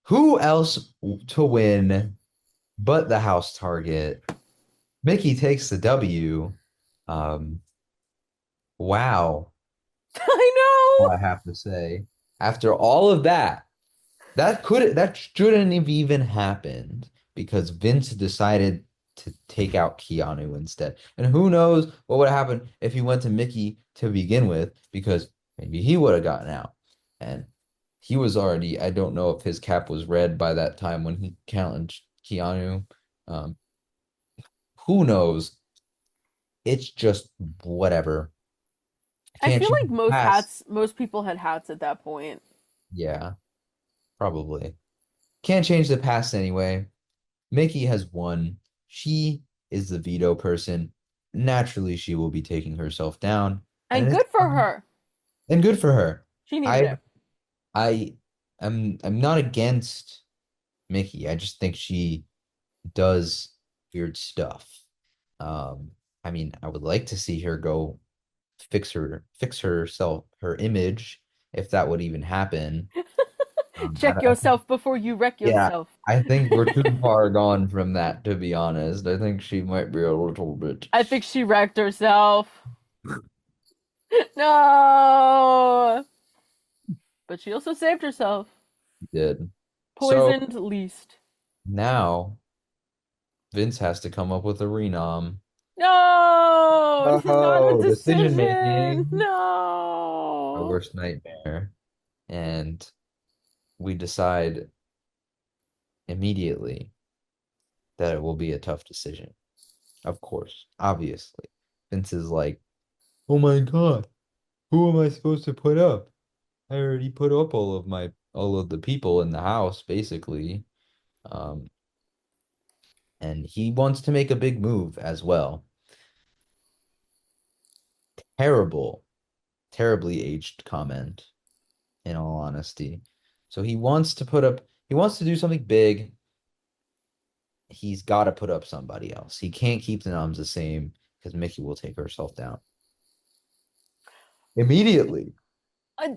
who else to win but the house target? Mickey takes the W. Um, wow, I all I have to say. After all of that, that shouldn't have even happened because Vince decided to take out Keanu instead. And who knows what would happen if he went to Mickey to begin with, because maybe he would have gotten out. And he was already, I don't know if his cap was red by that time when he challenged Keanu. Um, who knows? It's just whatever. I Can't feel change like the past. most people had hats at that point. Yeah, probably. Can't change the past anyway. Mickey has won. She is the veto person. Naturally, she will be taking herself down, and And it's good for fine. her. And good for her. She needed I it. I I'm not against Mickey. I just think she does weird stuff. Um, I mean, I would like to see her go fix herself, her image, if that would even happen. Check I think, yourself before you wreck yeah, yourself. I think we're too far gone from that, to be honest. I think she might be a little bit. I think she wrecked herself. No! But she also saved herself. Did. So Poisoned least. now Vince has to come up with a renom. No! Not a Oh, decision decision! making. Our No! worst nightmare. And we decide immediately that it will be a tough decision. Of course, obviously. Vince is like, oh my God, who am I supposed to put up? I already put up all of the people in the house, basically. Um, and he wants to make a big move as well. Terrible, terribly aged comment, in all honesty. So he wants to do something big. He's got to put up somebody else. He can't keep the noms the same because Mickey will take herself down immediately. A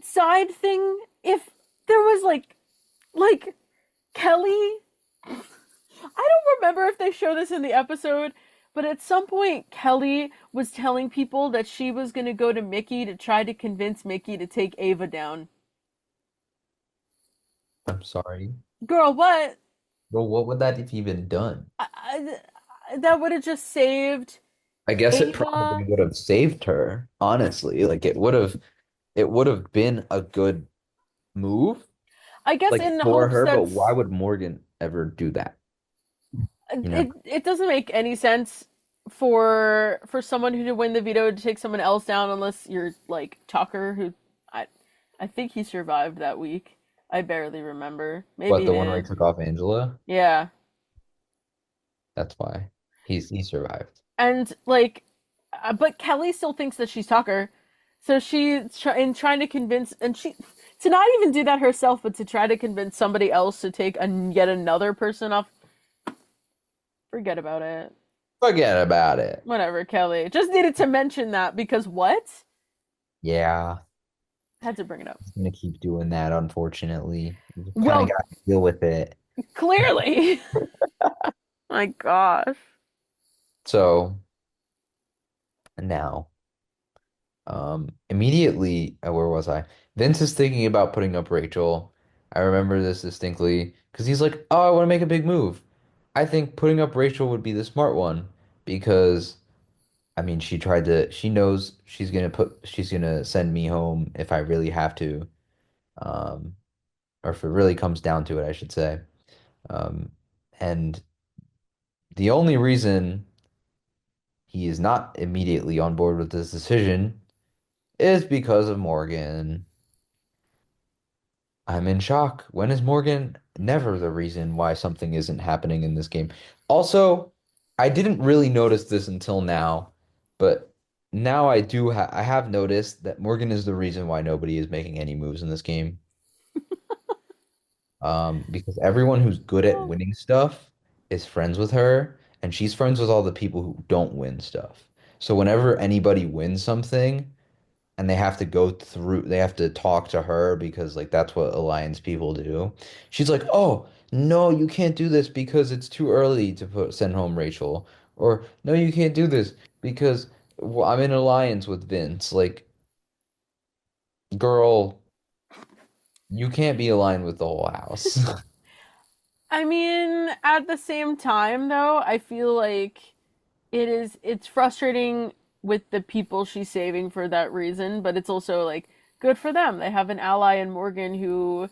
side thing, if there was like Kelly, I don't remember if they show this in the episode, but at some point Kelly was telling people that she was going to go to Mickey to try to convince Mickey to take Ava down. I'm sorry. Girl, what? Well, what would that have even done? That would have just saved I guess it Ava. probably would have saved her, honestly. Like it would have been a good move, I guess like in for hopes her, but that why would Morgan ever do that? You know? it doesn't make any sense for someone who to win the veto to take someone else down unless you're like Tucker, who I I think he survived that week. I barely remember. Maybe What, he the one where he did. took off Angela? Yeah. That's why. He survived. And like but Kelly still thinks that she's Tucker. So in trying to convince and she to not even do that herself but to try to convince somebody else to take yet another person off. Forget about it. Forget about it. Whatever, Kelly. Just needed to mention that because what? Yeah, Had to bring it up. he's gonna keep doing that, unfortunately. You kind of Well, gotta deal with it. clearly. My gosh. So now, immediately, where was I? Vince is thinking about putting up Rachel. I remember this distinctly because he's like, "Oh, I want to make a big move. I think putting up Rachel would be the smart one because, I mean, she knows she's gonna send me home if I really have to, um, or if it really comes down to it, I should say. Um, and the only reason he is not immediately on board with this decision is because of Morgan. I'm in shock. When is Morgan never the reason why something isn't happening in this game? Also, I didn't really notice this until now, but now I have noticed that Morgan is the reason why nobody is making any moves in this game. Because everyone who's good at winning stuff is friends with her, and she's friends with all the people who don't win stuff. So whenever anybody wins something, and they have to talk to her because like that's what alliance people do. She's like, "Oh, no, you can't do this because it's too early to send home Rachel." Or, "No, you can't do this because well, I'm in alliance with Vince." Like, girl, you can't be aligned with the whole house. I mean, at the same time though, I feel like it's frustrating with the people she's saving for that reason, but it's also like good for them. They have an ally in Morgan who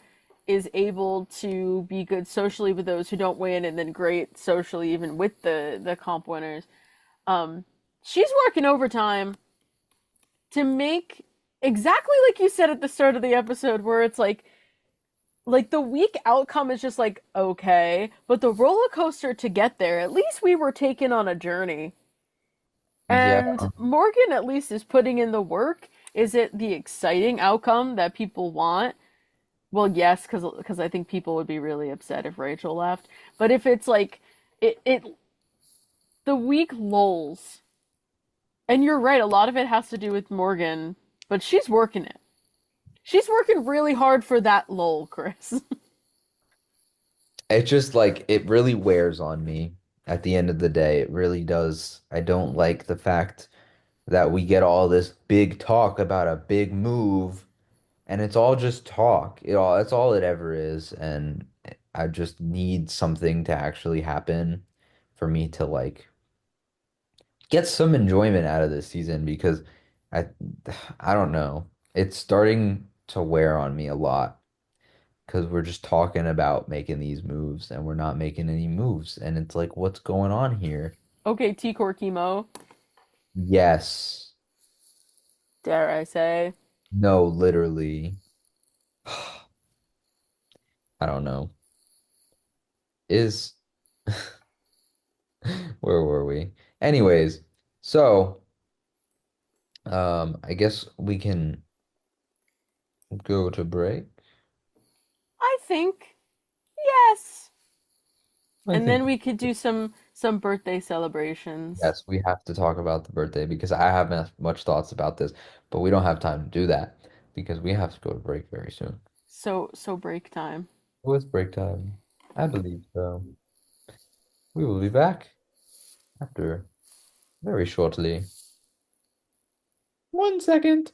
is able to be good socially with those who don't win and then great socially even with the comp winners. Um she's working overtime to make exactly like you said at the start of the episode where it's like the weak outcome is just like okay, but the roller coaster to get there, at least we were taken on a journey. Yeah, And Morgan at least is putting in the work Is it the exciting outcome that people want? Well, yes, because I think people would be really upset if Rachel left. But if it's like it the week lulls, and you're right, a lot of it has to do with Morgan, but she's working it. She's working really hard for that lull, Chris. It's just like it really wears on me at the end of the day. It really does. I don't like the fact that we get all this big talk about a big move and it's all just talk. That's all it ever is. And I just need something to actually happen for me to like get some enjoyment out of this season because I I don't know. It's starting to wear on me a lot because we're just talking about making these moves and we're not making any moves. And it's like, what's going on here? Okay, T-Core chemo, Yes. dare I say. No, literally. I don't know. Is where were we? Anyways, so I guess we can go to break. I think yes. I And think then we could do some birthday celebrations. yes, we have to talk about the birthday because I haven't much thoughts about this, but we don't have time to do that because we have to go to break very soon. So break time. Oh, it's break time. I believe so. We will be back after very shortly. 1 second.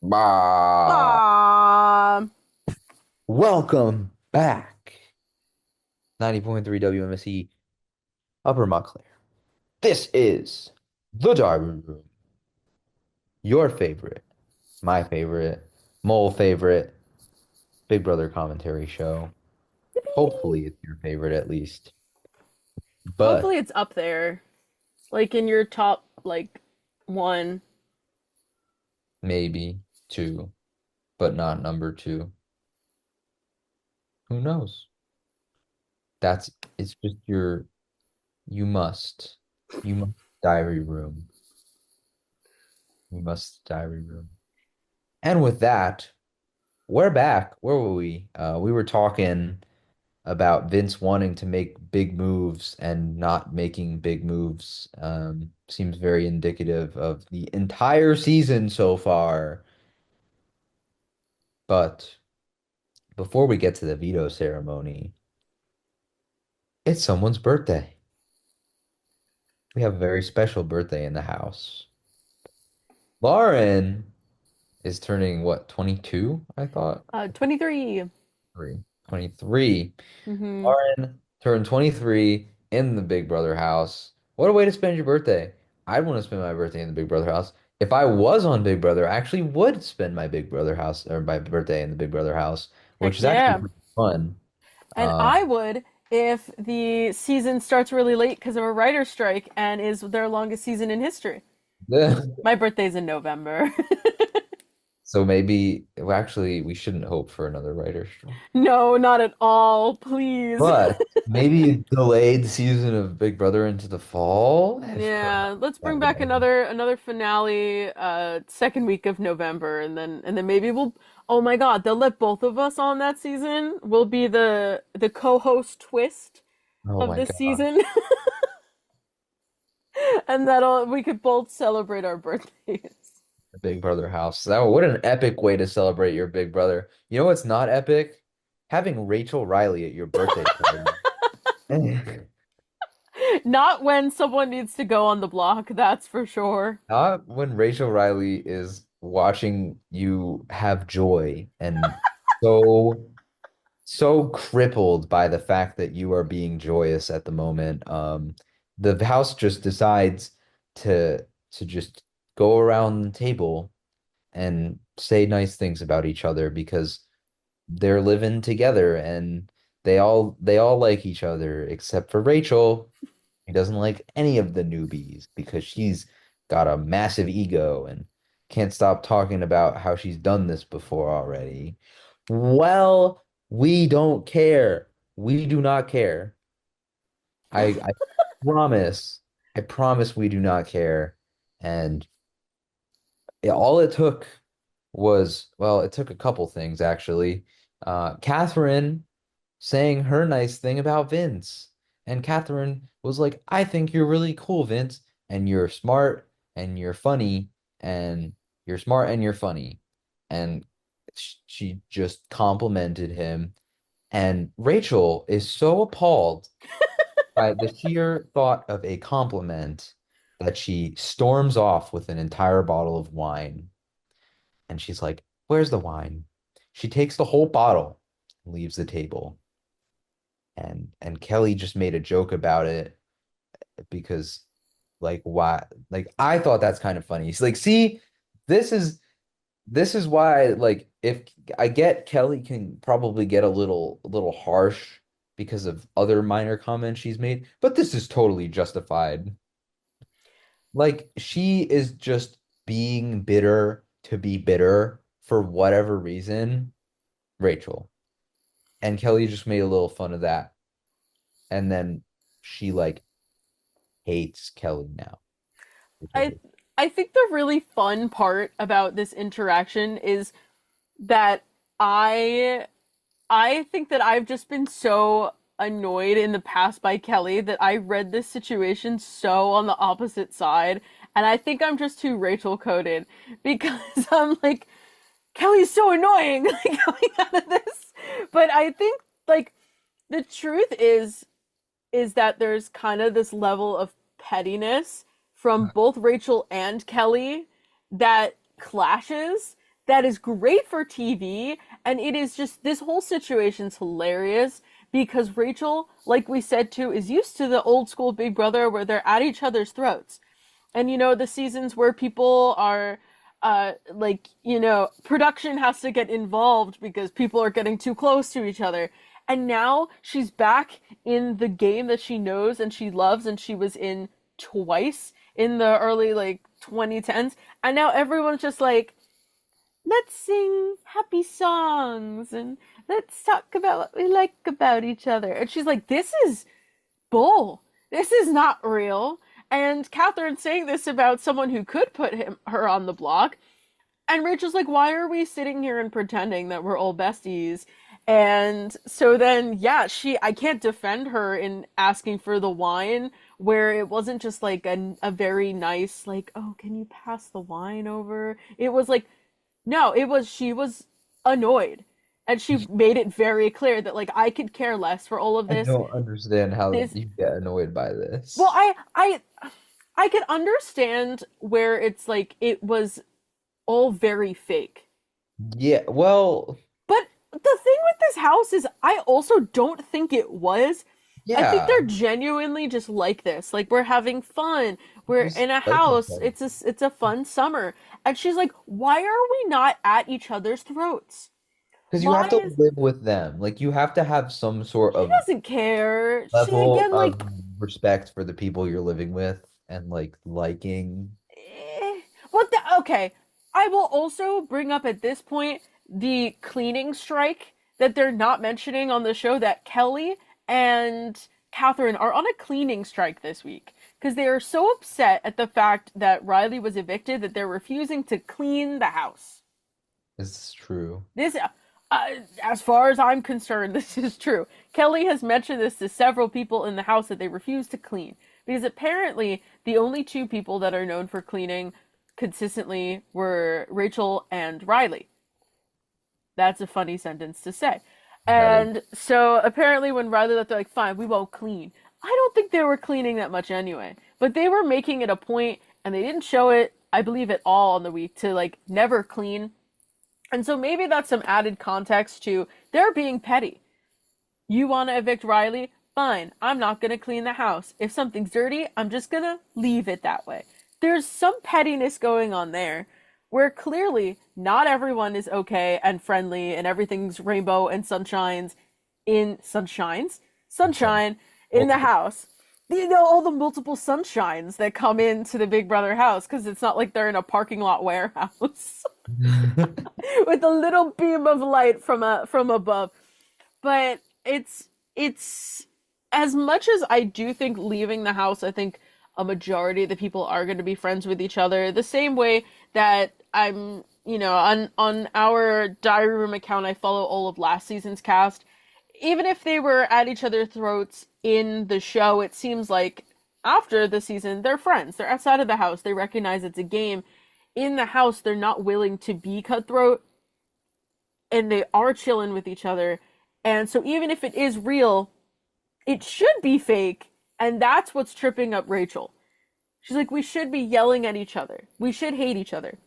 Bah. Ah, Welcome back. 90.3 WMSC Upper Montclair. This is the Diary Room, your favorite, my favorite, Mole favorite, Big Brother commentary show. Hopefully it's your favorite at least. But hopefully it's up there, like in your top like one. maybe two, but not number two. Who knows? That's it's just you must. You must diary room. You must diary room. And with that, we're back. Where were we? We were talking about Vince wanting to make big moves and not making big moves. Seems very indicative of the entire season so far. But before we get to the veto ceremony, it's someone's birthday. We have a very special birthday in the house. Lauren is turning what, 22, I thought? 23. 23. Mm-hmm. Lauren turned 23 in the Big Brother house. What a way to spend your birthday. I'd want to spend my birthday in the Big Brother house. If I was on Big Brother, I actually would spend my Big Brother house or my birthday in the Big Brother house, which Heck is actually yeah. pretty fun. And Um, I would if the season starts really late because of a writer's strike and is their longest season in history. My birthday's in November. so maybe, well, actually, we shouldn't hope for another writer's strike. No, not at all. Please. But maybe a delayed season of Big Brother into the fall, if Yeah, perhaps let's that bring would back end. another finale second week of November and then maybe we'll oh my God, they'll let both of us on that season. We'll be the co-host twist Oh of my this God. season and that'll we could both celebrate our birthdays. The Big Brother house. That what an epic way to celebrate your Big Brother. You know what's not epic? Having Rachel Riley at your birthday party. Not when someone needs to go on the block, that's for sure. Not when Rachel Riley is watching you have joy and so so crippled by the fact that you are being joyous at the moment. The house just decides to just go around the table and say nice things about each other because they're living together and they all like each other except for Rachel. She doesn't like any of the newbies because she's got a massive ego and can't stop talking about how she's done this before already. Well, we don't care. We do not care. I promise. I promise we do not care. And all it took was, well, it took a couple things actually. Katherine saying her nice thing about Vince. And Katherine was like, I think you're really cool, Vince, and you're smart and you're funny and you're smart and you're funny. And she just complimented him. And Rachel is so appalled by the sheer thought of a compliment that she storms off with an entire bottle of wine. And she's like, where's the wine? She takes the whole bottle and leaves the table. And Kelly just made a joke about it because like why like I thought that's kind of funny. She's like, see, this is this is why like if I get Kelly can probably get a little harsh because of other minor comments she's made, but this is totally justified. Like she is just being bitter to be bitter for whatever reason, Rachel. And Kelly just made a little fun of that. And then she like hates Kelly now, which I I hate. I think the really fun part about this interaction is that I I think that I've just been so annoyed in the past by Kelly that I read this situation so on the opposite side, and I think I'm just too Rachel coded because I'm like, Kelly's so annoying like coming out of this. But I think like the truth is that there's kind of this level of pettiness from both Rachel and Kelly that clashes that is great for TV, and it is just this whole situation's hilarious because Rachel, like we said too, is used to the old school Big Brother where they're at each other's throats. And the seasons where people are like, production has to get involved because people are getting too close to each other. And now she's back in the game that she knows and she loves and she was in twice in the early like 2010s. And now everyone's just like, let's sing happy songs and let's talk about what we like about each other. And she's like, this is bull. This is not real. And Katherine saying this about someone who could put her on the block. And Rachel's like, why are we sitting here and pretending that we're all besties? And so then, yeah, I can't defend her in asking for the wine, where it wasn't just like a very nice, like, oh, can you pass the wine over? It was like, no, she was annoyed. And she made it very clear that, like, I could care less for all of I this. don't understand how This, you get annoyed by well, this. I could understand where it's like, it was all very fake. Yeah, well, But the thing with this house is I also don't think it was. I think yeah, they're genuinely just like this. Like we're having fun. We're just in a like each house. other. It's a fun summer. And she's like, "Why are we not at each other's throats? Because you have Why to is live with them. Like you have to have some sort she of doesn't care. She level again of like respect for the people you're living with and like liking. eh. Okay. I will also bring up at this point the cleaning strike that they're not mentioning on the show that Kelly and Katherine are on a cleaning strike this week because they are so upset at the fact that Riley was evicted that they're refusing to clean the house. It's true. This, as far as I'm concerned, this is true. Kelly has mentioned this to several people in the house that they refuse to clean because apparently the only two people that are known for cleaning consistently were Rachel and Riley. That's a funny sentence to say. That is, And so apparently when Riley left, they're like, fine, we won't clean. I don't think they were cleaning that much anyway. But they were making it a point, and they didn't show it, I believe, at all on the week to like never clean. And so maybe that's some added context to they're being petty. You want to evict Riley? Fine. I'm not going to clean the house. If something's dirty, I'm just going to leave it that way. There's some pettiness going on there where clearly not everyone is okay and friendly and everything's rainbow and sunshine in the multiple. house. All the multiple sunshines that come into the Big Brother house because it's not like they're in a parking lot warehouse with a little beam of light from above. But it's as much as I do think leaving the house, I think a majority of the people are going to be friends with each other. The same way that I'm, on our Diary Room account, I follow all of last season's cast. Even if they were at each other's throats in the show, it seems like after the season, they're friends. They're outside of the house. They recognize it's a game. In the house, they're not willing to be cutthroat and they are chilling with each other. And so even if it is real, it should be fake. And that's what's tripping up Rachel. She's like, we should be yelling at each other. We should hate each other.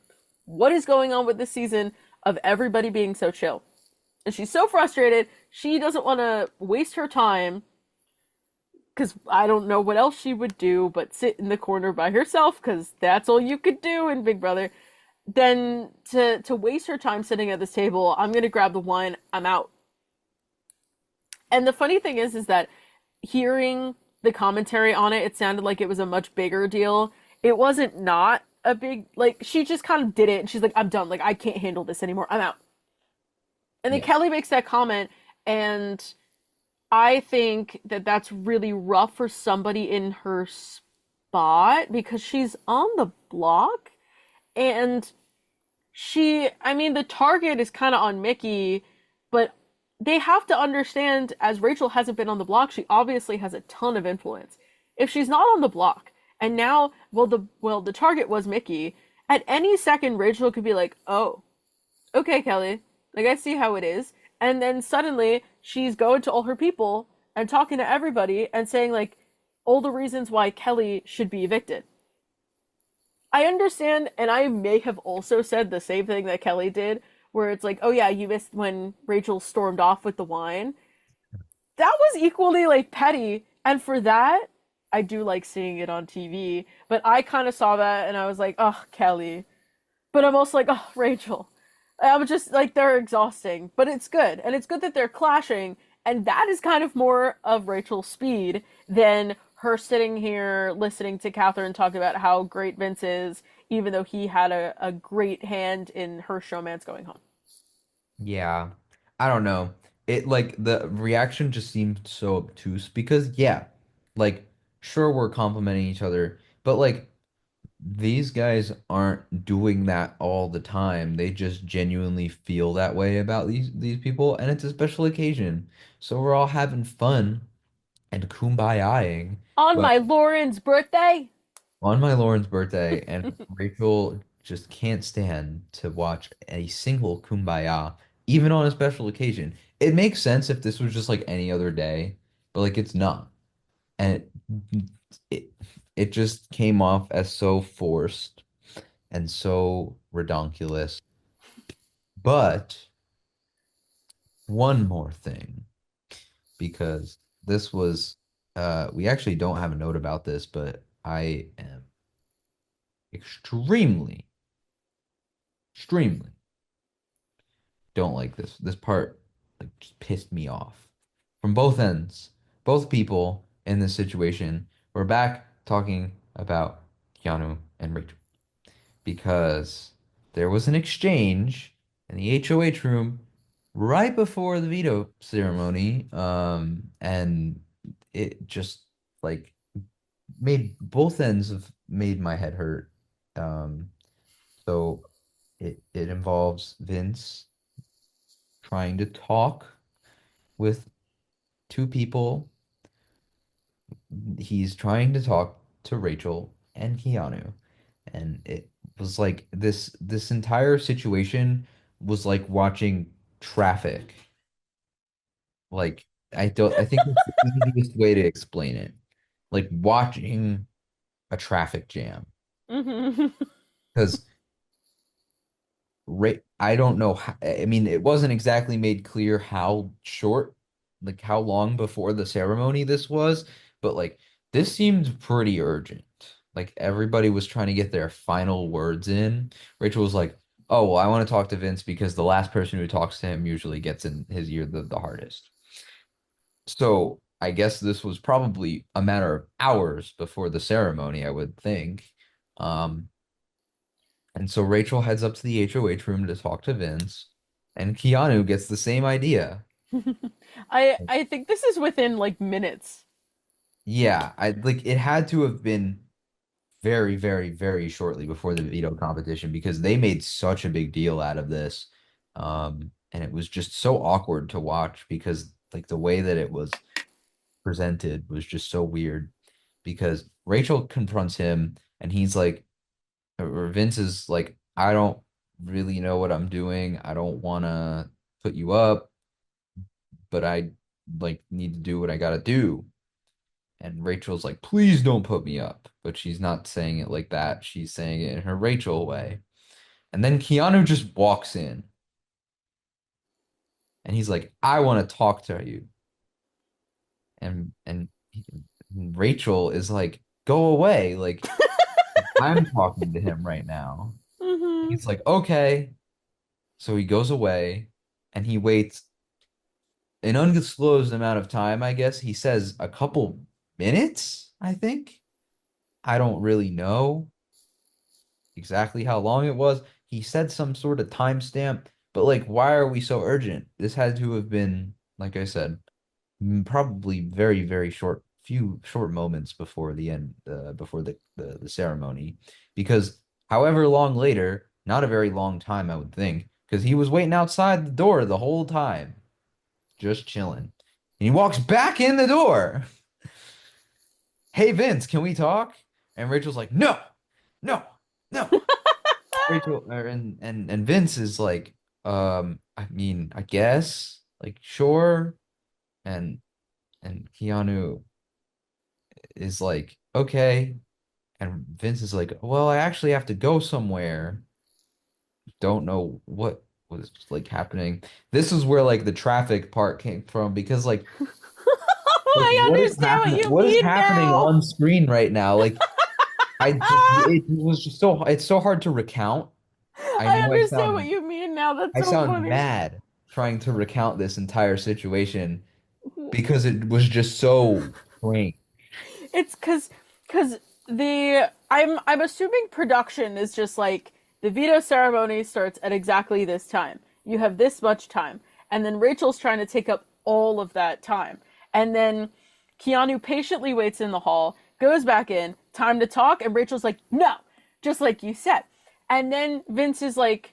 What is going on with this season of everybody being so chill? And she's so frustrated. She doesn't want to waste her time because I don't know what else she would do but sit in the corner by herself because that's all you could do in Big Brother. Then to waste her time sitting at this table, I'm gonna grab the wine. I'm out. And the funny thing is that hearing the commentary on it, it sounded like it was a much bigger deal. It wasn't not a big like she just kind of did it and she's like, I'm done. Like I can't handle this anymore. I'm out. And then Yeah. Kelly makes that comment, and I think that that's really rough for somebody in her spot because she's on the block and I mean, the target is kind of on Mickey, but they have to understand as Rachel hasn't been on the block, she obviously has a ton of influence. If she's not on the block, and now, the target was Mickey, at any second Rachel could be like, oh, okay, Kelly, like I see how it is. And then suddenly she's going to all her people and talking to everybody and saying like all the reasons why Kelly should be evicted. I understand, and I may have also said the same thing that Kelly did, where it's like, oh yeah, you missed when Rachel stormed off with the wine. That was equally like petty, and for that, I do like seeing it on TV. But I kind of saw that and I was like, oh, Kelly. But I'm also like, oh, Rachel. I'm just like, they're exhausting, but it's good. And it's good that they're clashing. And that is kind of more of Rachel's speed than her sitting here listening to Katherine talk about how great Vince is, even though he had a great hand in her showmance going home. Yeah. I don't know. It like the reaction just seemed so obtuse because yeah, like sure we're complimenting each other, but like these guys aren't doing that all the time. They just genuinely feel that way about these people, and it's a special occasion. So we're all having fun and kumbayaing. On Well, my Lauren's birthday? on my Lauren's birthday, and Rachel just can't stand to watch a single kumbaya, even on a special occasion. It makes sense if this was just like any other day, but like it's not. And it it just came off as so forced and so redonkulous. But one more thing, because this was we actually don't have a note about this, but I am extremely, extremely don't like this. This part like just pissed me off from both ends. Both people in this situation were back talking about Keanu and Rachel because there was an exchange in the HOH room right before the veto ceremony, and it just like made both ends of made my head hurt. Um, so it involves Vince trying to talk with two people. He's trying to talk to Rachel and Keanu, and it was like this entire situation was like watching traffic. Like I think it's the easiest way to explain it. Like watching a traffic jam. Hmm. Because I don't know how, I mean, it wasn't exactly made clear how short, like how long before the ceremony this was, but like this seemed pretty urgent. Like everybody was trying to get their final words in. Rachel was like, "Oh, well, I want to talk to Vince because the last person who talks to him usually gets in his ear the hardest." So I guess this was probably a matter of hours before the ceremony, I would think. Um, and so Rachel heads up to the HOH room to talk to Vince, and Keanu gets the same idea. I think this is within like minutes. Yeah, I like it had to have been. very, very, very shortly before the veto competition because they made such a big deal out of this. And it was just so awkward to watch because like the way that it was presented was just so weird because Rachel confronts him and he's like, or Vince is like, I don't really know what I'm doing. I don't want to put you up, but I like need to do what I gotta do. And Rachel's like, please don't put me up. But she's not saying it like that. She's saying it in her Rachel way. And then Keanu just walks in and he's like, I want to talk to you. And Rachel is like, go away. Like, I'm talking to him right now. And Hmm. he's like, okay. So he goes away and he waits an undisclosed amount of time, I guess. He says a couple minutes, I think. I don't really know exactly how long it was. He said some sort of timestamp, but like, why are we so urgent? This had to have been, like I said, probably very, very few short moments before the end, before the ceremony, because however long later, not a very long time, I would think, because he was waiting outside the door the whole time, just chilling. And he walks back in the door. Hey Vince, can we talk? And Rachel's like, no, no, no. And Vince is like, I mean, I guess, like, sure. And Keanu is like, okay. And Vince is like, well, I actually have to go somewhere. Don't know what was like happening. This is where like the traffic part came from because I what is understand what happening? you What is mean happening now. on screen right now? Like I just it was just so it's so hard to recount. I I know understand what you mean now. That's I so sound funny. mad trying to recount this entire situation because it was just so strange. It's because the I'm assuming production is just like the veto ceremony starts at exactly this time. You have this much time, and then Rachel's trying to take up all of that time, and then Keanu patiently waits in the hall, goes back in, time to talk, and Rachel's like, no, just like you said, and then Vince is like,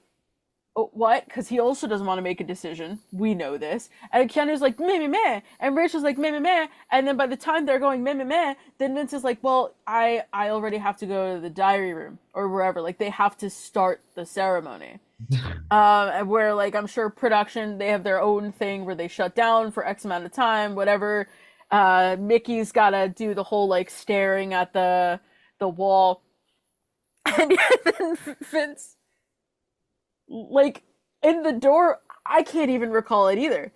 "Oh, what?" Because he also doesn't want to make a decision. We know this. And Keanu's like, meh, meh, meh. And Rachel's like, meh, meh, meh. And then by the time they're going, meh, meh, meh, then Vince is like, well, I already have to go to the diary room or wherever. Like, they have to start the ceremony. Where, like, I'm sure production, they have their own thing where they shut down for X amount of time, whatever. Mickey's got to do the whole, like, staring at the wall. And then Vince like in the door, I can't even recall it either.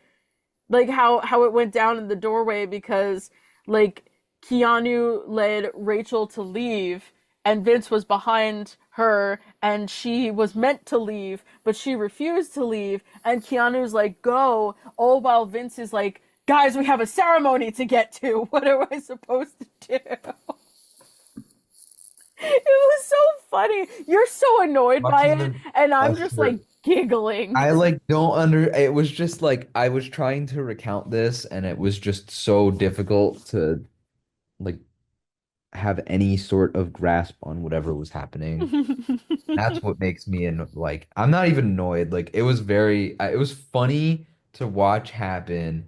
Like how it went down in the doorway because like Keanu led Rachel to leave and Vince was behind her and she was meant to leave but she refused to leave and Keanu's like go all while Vince is like guys we have a ceremony to get to. What am I supposed to do? It was so funny. You're so annoyed by Watching it, them and I'm just like usher. giggling. I like don't under it was just like I was trying to recount this and it was just so difficult to like have any sort of grasp on whatever was happening. That's what makes me and like I'm not even annoyed. Like it was funny to watch happen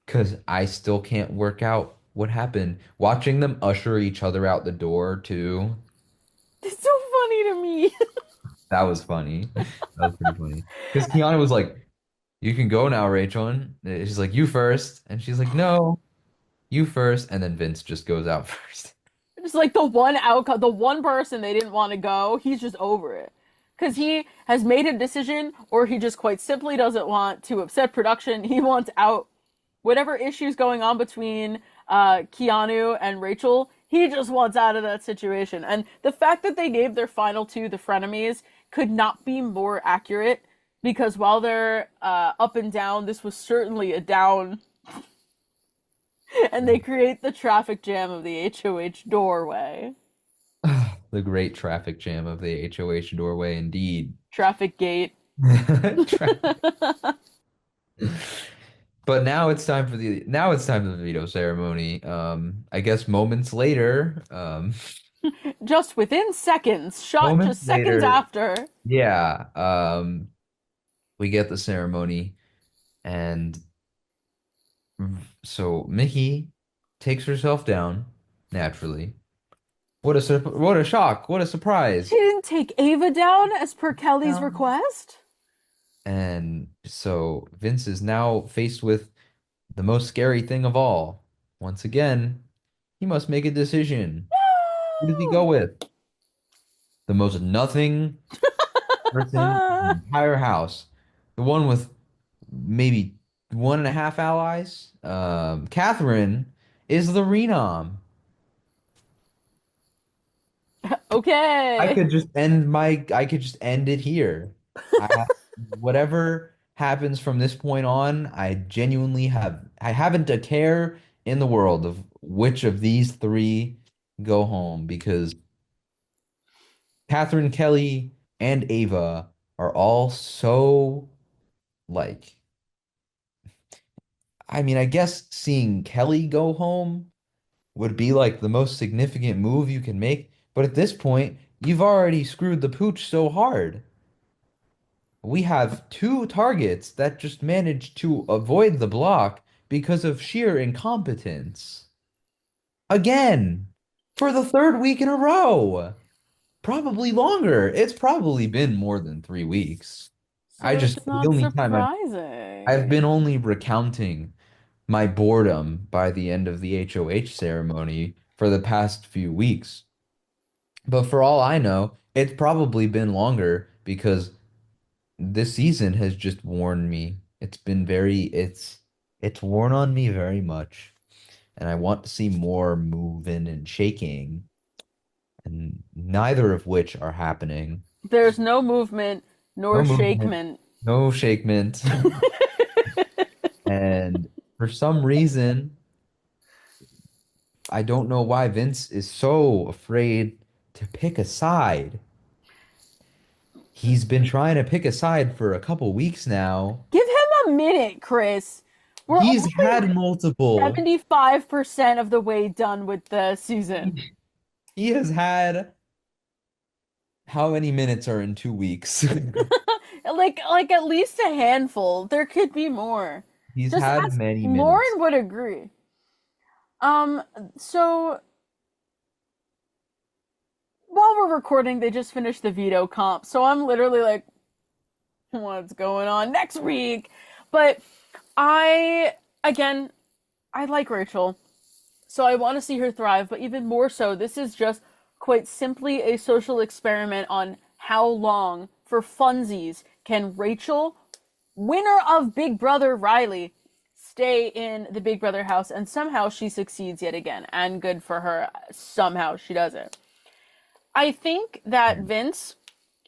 because I still can't work out what happened. Watching them usher each other out the door too, It's so funny to me. that was funny. That was pretty funny. Because Kiana was like, "You can go now, Rachel." And she's like, "You first," and she's like, "No, you first." And then Vince just goes out first. Just like the one outcome, the one person they didn't want to go, he's just over it. Because he has made a decision, or he just quite simply doesn't want to upset production. He wants out. Whatever issues going on between Keanu and Rachel, he just wants out of that situation. And the fact that they gave their final two the frenemies could not be more accurate. Because while they're up and down, this was certainly a down and they create the traffic jam of the HOH doorway. The great traffic jam of the HOH doorway, indeed. Traffic gate. Traffic. But now it's time for the veto ceremony. I guess moments later, Just within seconds, shot Moments just seconds later, after. yeah, we get the ceremony, and so Mickey takes herself down naturally. What a shock! What a She surprise! didn't take Ava down as per Kelly's Down. request. And so Vince is now faced with the most scary thing of all. Once again, he must make a decision. Who does he go with? The most nothing person in the No! entire house. The one with maybe one and a half allies. Katherine is the Renom. Okay. I could just end it here. I whatever happens from this point on, I haven't a care in the world of which of these three go home because Catherine, Kelly, and Ava are all so like I mean, I guess seeing Kelly go home would be like the most significant move you can make, but at this point, you've already screwed the pooch so hard. We have two targets that just managed to avoid the block because of sheer incompetence. Again, for the third week in a row. Probably longer. It's probably been more than 3 weeks. So it's The not only time I've been surprising. only recounting my boredom by the end of the HOH ceremony for the past few weeks. But for all I know, it's probably been longer because this season has just worn me. It's worn on me very much, and I want to see more moving and shaking, and neither of which are happening. There's no movement nor No movement, shakement. no shakement, and for some reason, I don't know why Vince is so afraid to pick a side. He's been trying to pick a side for a couple weeks now. Give him a minute, Chris. We're He's only had like multiple. 75% of the way done with the season. He has had how many minutes are in 2 weeks? Like at least a handful. There could be more. He's Just had as many minutes. Lauren would agree. Um, so while we're recording, they just finished the veto comp. So I'm literally like, what's going on next week? But I, again, I like Rachel. So I want to see her thrive, but even more so, this is just quite simply a social experiment on how long, for funsies, can Rachel, winner of Big Brother Riley, stay in the Big Brother house, and somehow she succeeds yet again, and good for her, somehow she does it. I think that Vince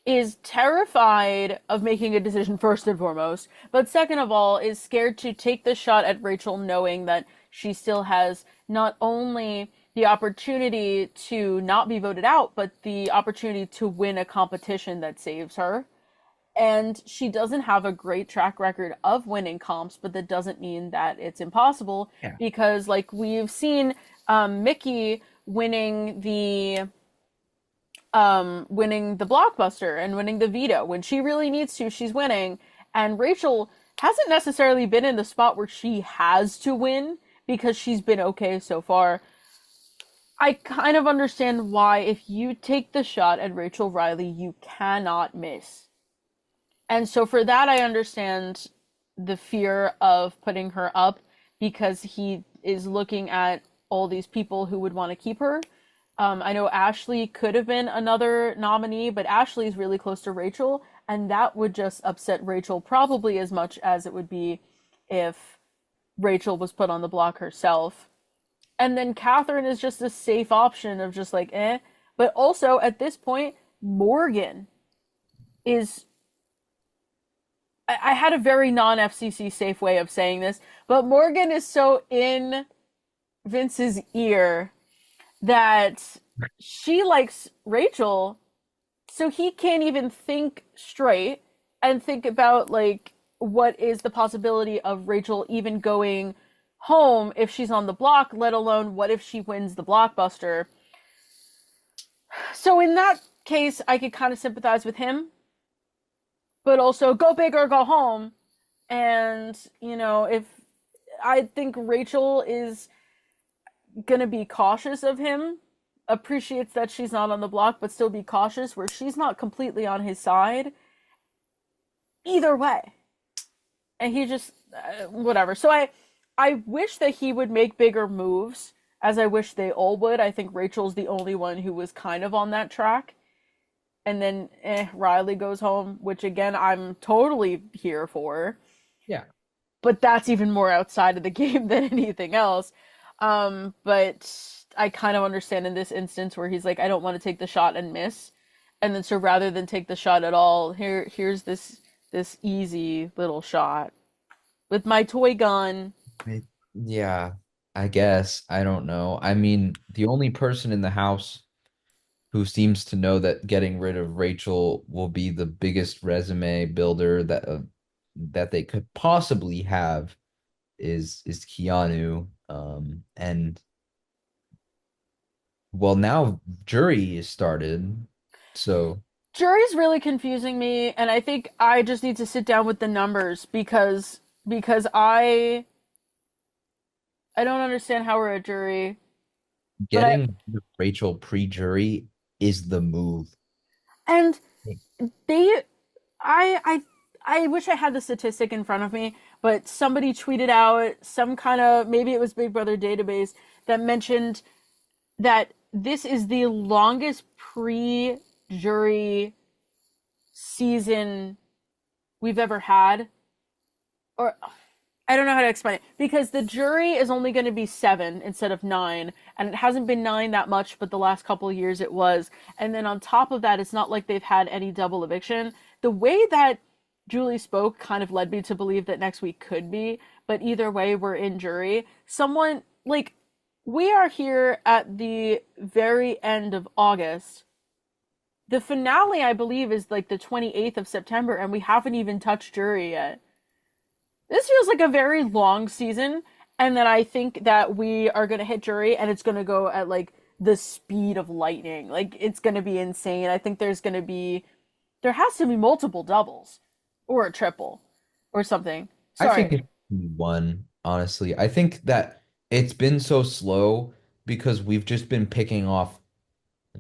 is terrified of making a decision first and foremost, but second of all is scared to take the shot at Rachel knowing that she still has not only the opportunity to not be voted out, but the opportunity to win a competition that saves her. And she doesn't have a great track record of winning comps, but that doesn't mean that it's impossible Yeah. because, like, we've seen Mickey winning the blockbuster and winning the veto. When she really needs to, she's winning. And Rachel hasn't necessarily been in the spot where she has to win because she's been okay so far. I kind of understand why, if you take the shot at Rachel Riley, you cannot miss. And so for that, I understand the fear of putting her up because he is looking at all these people who would want to keep her. I know Ashley could have been another nominee, but Ashley's really close to Rachel, and that would just upset Rachel probably as much as it would be if Rachel was put on the block herself. And then Katherine is just a safe option of just like, eh. But also, at this point, Morgan is. I had a very non FCC safe way of saying this, but Morgan is so in Vince's ear that she likes Rachel, so he can't even think straight and think about like what is the possibility of Rachel even going home if she's on the block, let alone what if she wins the blockbuster. So in that case, I could kind of sympathize with him, but also go big or go home. And, if I think Rachel is gonna be cautious of him, appreciates that she's not on the block, but still be cautious where she's not completely on his side either way. And he just whatever. So I wish that he would make bigger moves, as I wish they all would. I think Rachel's the only one who was kind of on that track. And then Riley goes home, which again I'm totally here for. Yeah. But that's even more outside of the game than anything else. But I kind of understand in this instance where he's like, I don't want to take the shot and miss. And then so rather than take the shot at all, here's this easy little shot with my toy gun. Yeah, I guess. I don't know. I mean, the only person in the house who seems to know that getting rid of Rachel will be the biggest resume builder that they could possibly have is Keanu. And well, now jury is started, so Jury's really confusing me, and I think I just need to sit down with the numbers because I don't understand how we're a jury, but I getting rid of Rachel pre-jury is the move. and they I I wish I had the statistic in front of me, but somebody tweeted out some kind of, maybe it was Big Brother database, that mentioned that this is the longest pre-jury season we've ever had. Or I don't know how to explain it because the jury is only going to be 7 instead of 9, and it hasn't been 9 that much, but the last couple of years it was. And then on top of that, it's not like they've had any double eviction. The way that Julie spoke kind of led me to believe that next week could be, but either way, we're in jury. Someone like we are here at the very end of August. The finale, I believe, is like the 28th of September, and we haven't even touched jury yet. This feels like a very long season, and then I think that we are going to hit jury and it's going to go at like the speed of lightning. Like it's going to be insane. I think there has to be multiple doubles or a triple or something. I think Sorry. it's one, honestly. I think that it's been so slow because we've just been picking off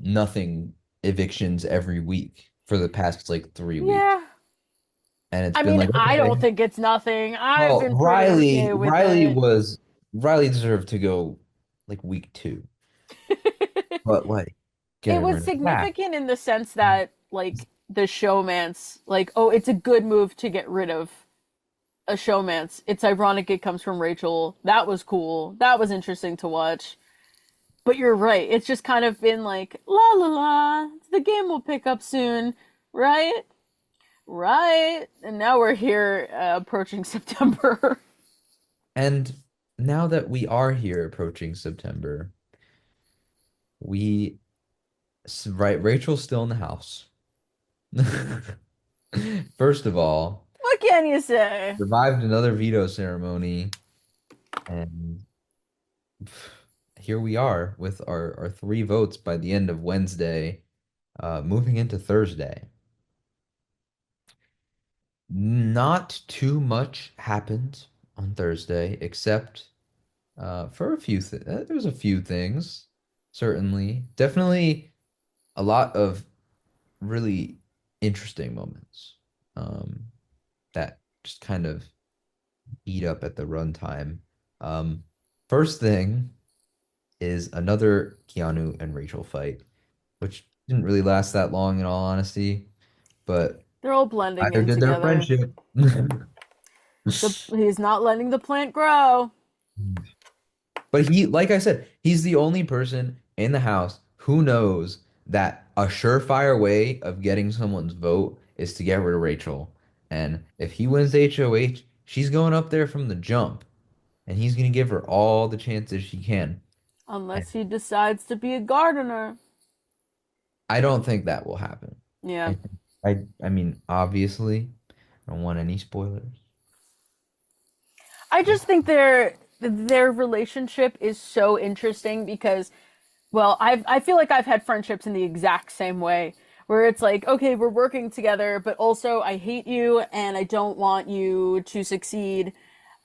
nothing evictions every week for the past like 3 weeks. Yeah. And it's I been mean, like, I okay. don't think it's nothing. I've Well, been pretty okay with it. Riley deserved to go like week 2. But like It getting was rid of that. significant in the sense that, like, the showmance, like, oh, it's a good move to get rid of a showmance. It's ironic it comes from Rachel. That was cool. That was interesting to watch. But you're right. It's just kind of been like, la la la, the game will pick up soon, right? Right. And now we're here approaching September. And now that we are here approaching September, we right, Rachel's still in the house. First of all, What can you say? survived another veto ceremony, and here we are with our 3 votes by the end of Wednesday, moving into Thursday. Not too much happened on Thursday, except for a few th there's a few things, certainly. Definitely a lot of really interesting moments that just kind of eat up at the runtime. Um, First thing is another Keanu and Rachel fight, which didn't really last that long in all honesty, but They're all blending either in did their together. friendship. He's not letting the plant grow. But he, like I said, he's the only person in the house who knows that a surefire way of getting someone's vote is to get rid of Rachel. And if he wins HOH, she's going up there from the jump, and he's going to give her all the chances she can. And Unless he decides to be a gardener. I don't think that will happen. Yeah. I I mean, obviously, I don't want any spoilers. I just think their relationship is so interesting because Well, I feel like I've had friendships in the exact same way, where it's like, okay, we're working together, but also I hate you and I don't want you to succeed.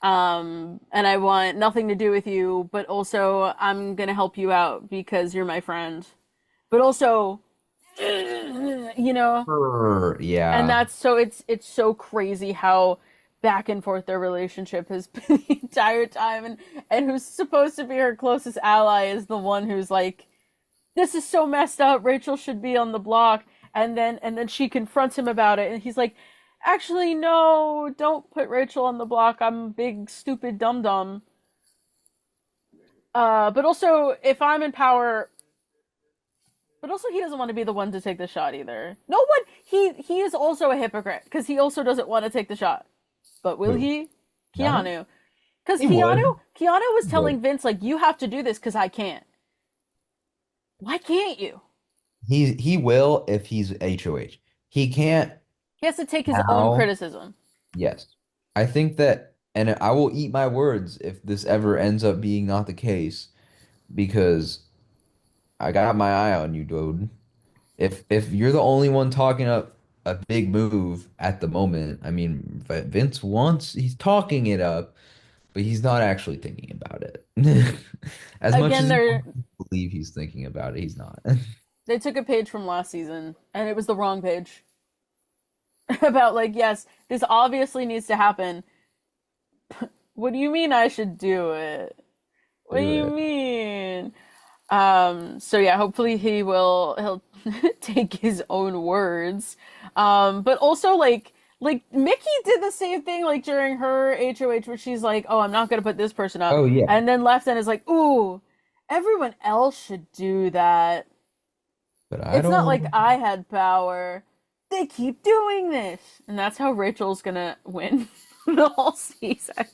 And I want nothing to do with you, but also I'm gonna help you out because you're my friend. But also, you know, and Yeah. that's so it's so crazy how back and forth their relationship has been the entire time, and who's supposed to be her closest ally is the one who's like, this is so messed up, Rachel should be on the block, and then she confronts him about it and he's like, actually no, don't put Rachel on the block, I'm a big stupid dum dum. But also if I'm in power, but also he doesn't want to be the one to take the shot either. No one, he is also a hypocrite because he also doesn't want to take the shot. But will Who? he? Keanu? Keanu. Because He Keanu, would. Keanu was He telling would. Vince, like, you have to do this because I can't. Why can't you? He will if he's HOH. He can't He has to take his own now. criticism. Yes. I think that, and I will eat my words if this ever ends up being not the case, because I got my eye on you, dude. If you're the only one talking up a big move at the moment, I mean, Vince wants, he's talking it up, but he's not actually thinking about it. As much Again, as you they're want to believe he's thinking about it, he's not. they took a page from last season, and it was the wrong page. About, like, yes, this obviously needs to happen. What do you mean I should do it? What do Do you it. mean? So yeah, hopefully he'll take his own words. But also like Mickey did the same thing like during her HOH where she's like, "Oh, I'm not gonna put this person up," Oh yeah, and then left and is like, "Ooh, everyone else should do that. but I It's not don't like want I had power. They keep doing this," and that's how Rachel's gonna win the whole season.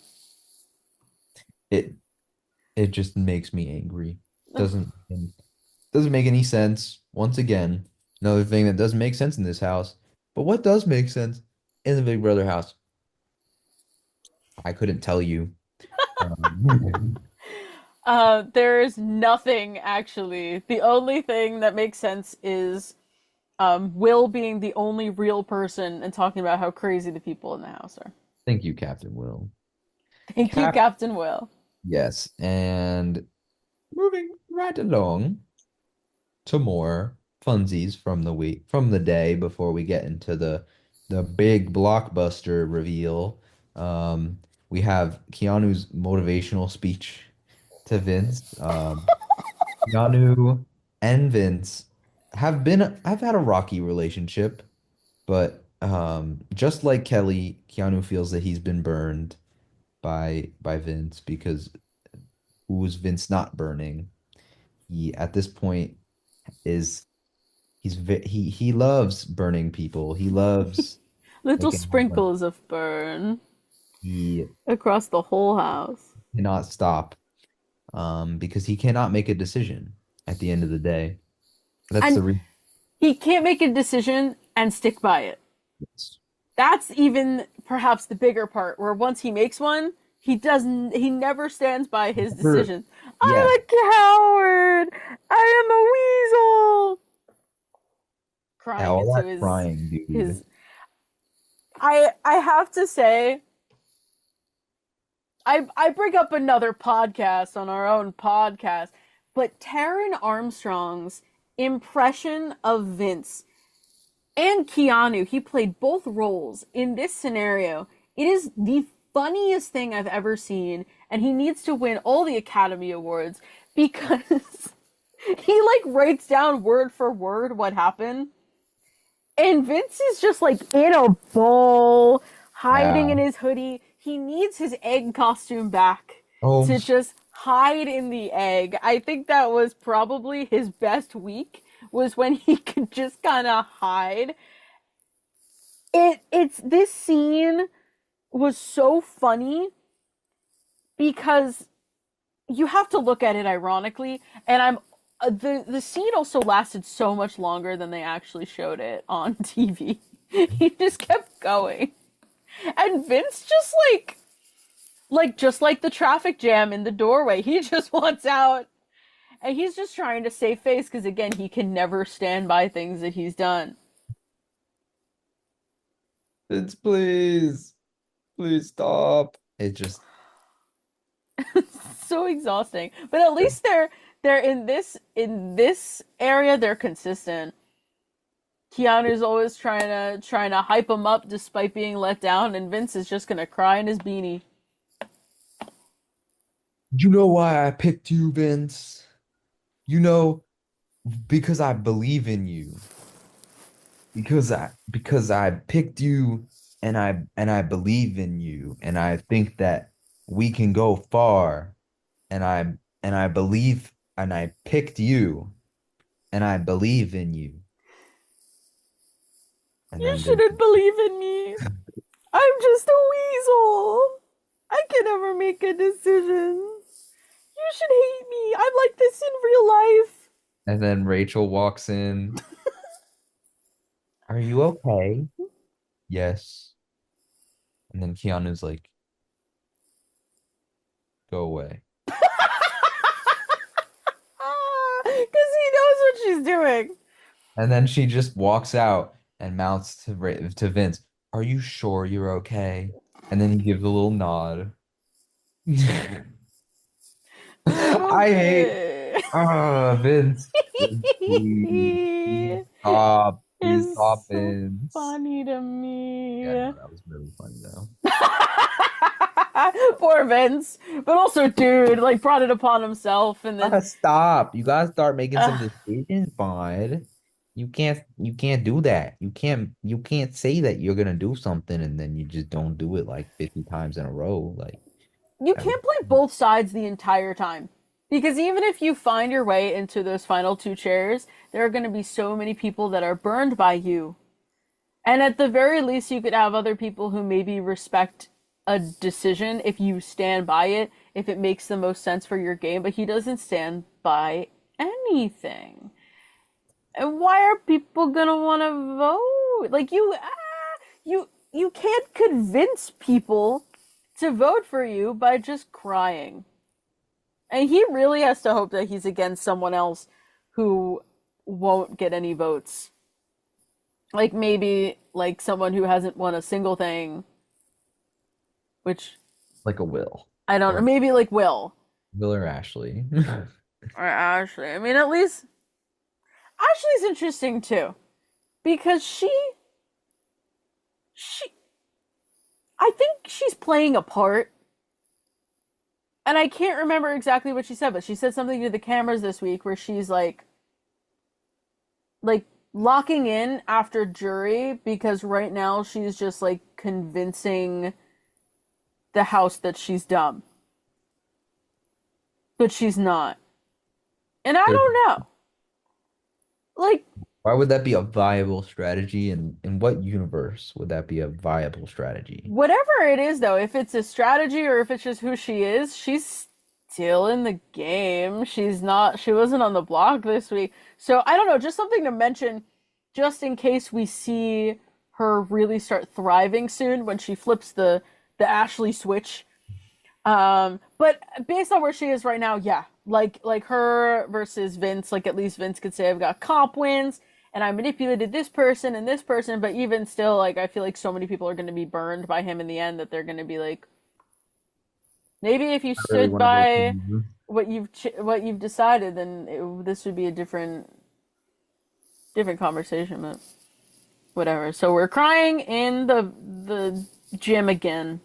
it. It just makes me angry. Doesn't make any sense. Once again, another thing that doesn't make sense in this house. But what does make sense in the Big Brother house? I couldn't tell you. Um, There's nothing actually. The only thing that makes sense is Will being the only real person and talking about how crazy the people in the house are. Thank you, Captain Will. Thank you, Cap, Captain Will. yes, and moving right along to more funsies from the week from the day before we get into the big blockbuster reveal. Um, we have Keanu's motivational speech to Vince. Keanu and Vince have had a rocky relationship, but just like Kelly, Keanu feels that he's been burned by Vince because who's Vince not burning? He at this point is he loves burning people. He loves Little making everyone sprinkles of burn he across the whole house. cannot stop because he cannot make a decision at the end of the day. That's the And reason. he can't make a decision and stick by it. That's even perhaps the bigger part, where once he makes one, he never stands by his decision. I'm Yeah. a coward. I am a weasel. Crying All into that crying, dude. his I have to say, I bring up another podcast on our own podcast, but Taryn Armstrong's impression of Vince and Keanu, he played both roles in this scenario. It is the funniest thing I've ever seen, and he needs to win all the Academy Awards because he like writes down word for word what happened. And Vince is just like in a bowl, hiding in Yeah. his hoodie. He needs his egg costume back Oh, to just hide in the egg. I think that was probably his best week, was when he could just kind of hide. It's this scene was so funny because you have to look at it ironically, and I'm the scene also lasted so much longer than they actually showed it on TV. He just kept going. And Vince just just like the traffic jam in the doorway, he just wants out. And he's just trying to save face because, again, he can never stand by things that he's done. Vince, please, please stop. It just So exhausting. But at least they're in this area they're consistent. Keanu's always trying to hype him up despite being let down, and Vince is just gonna cry in his beanie. You know why I picked you, Vince? You know, because I believe in you. Because I picked you and I believe in you and I think that we can go far and I believe and I picked you and I believe in you. And You then Vince, shouldn't believe in me. I'm just a weasel. I can never make a decision. You should hate me. I'm like this in real life. and then Rachel walks in. Are you okay? Yes. And then Keanu's like, go away. Because he knows what she's doing. And then she just walks out and mouths to Vince, "Are you sure you're okay?" And then he gives a little nod. I'm I hate okay. Vince. Vince, please, please stop. Please stop, It's so Vince. funny to Yeah, no, me. that was really funny though. Poor Vince. But also, dude, like, brought it upon himself and then. Gotta stop. You gotta start making some Uh, decisions, bud. You can't do that. You can't say that you're gonna do something and then you just don't do it like 50 times in a row. Like you every can't play both sides the entire time. Because even if you find your way into those final two chairs, there are going to be so many people that are burned by you. And at the very least, you could have other people who maybe respect a decision if you stand by it, if it makes the most sense for your game, but he doesn't stand by anything. And why are people gonna want to vote? Like you can't convince people to vote for you by just crying. And he really has to hope that he's against someone else who won't get any votes. Like maybe like someone who hasn't won a single thing, which like a Will I don't know, or maybe like Will or Ashley. or Ashley. I mean, at least Ashley's interesting too because she I think she's playing a part. And I can't remember exactly what she said, but she said something to the cameras this week where she's like locking in after jury because right now she's just like convincing the house that she's dumb. But she's not. And I There's don't know. Like Why would that be a viable strategy? And in what universe would that be a viable strategy? whatever it is though, if it's a strategy or if it's just who she is, she's still in the game. She wasn't on the block this week. So I don't know, just something to mention just in case we see her really start thriving soon when she flips the Ashley switch. But based on where she is right now, yeah. Like her versus Vince, like at least Vince could say I've got comp wins and I manipulated this person and this person, but even still, like I feel like so many people are going to be burned by him in the end that they're going to be like, maybe if you I really stood want to vote for by you. what you've decided, then this would be a different conversation. But whatever. So we're crying in the gym again.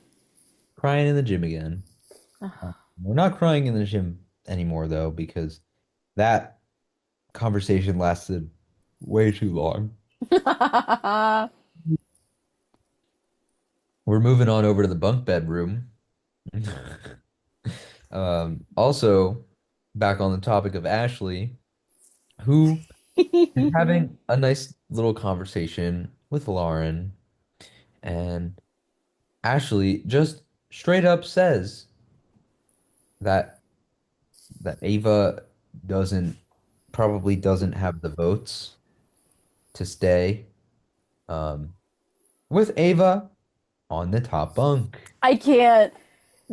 Crying in the gym again. We're not crying in the gym anymore though, because that conversation lasted way too long. We're moving on over to the bunk bedroom. Also, back on the topic of Ashley, who is having a nice little conversation with Lauren, and Ashley just straight up says that Ava doesn't probably doesn't have the votes to stay with Ava on the top bunk. I can't.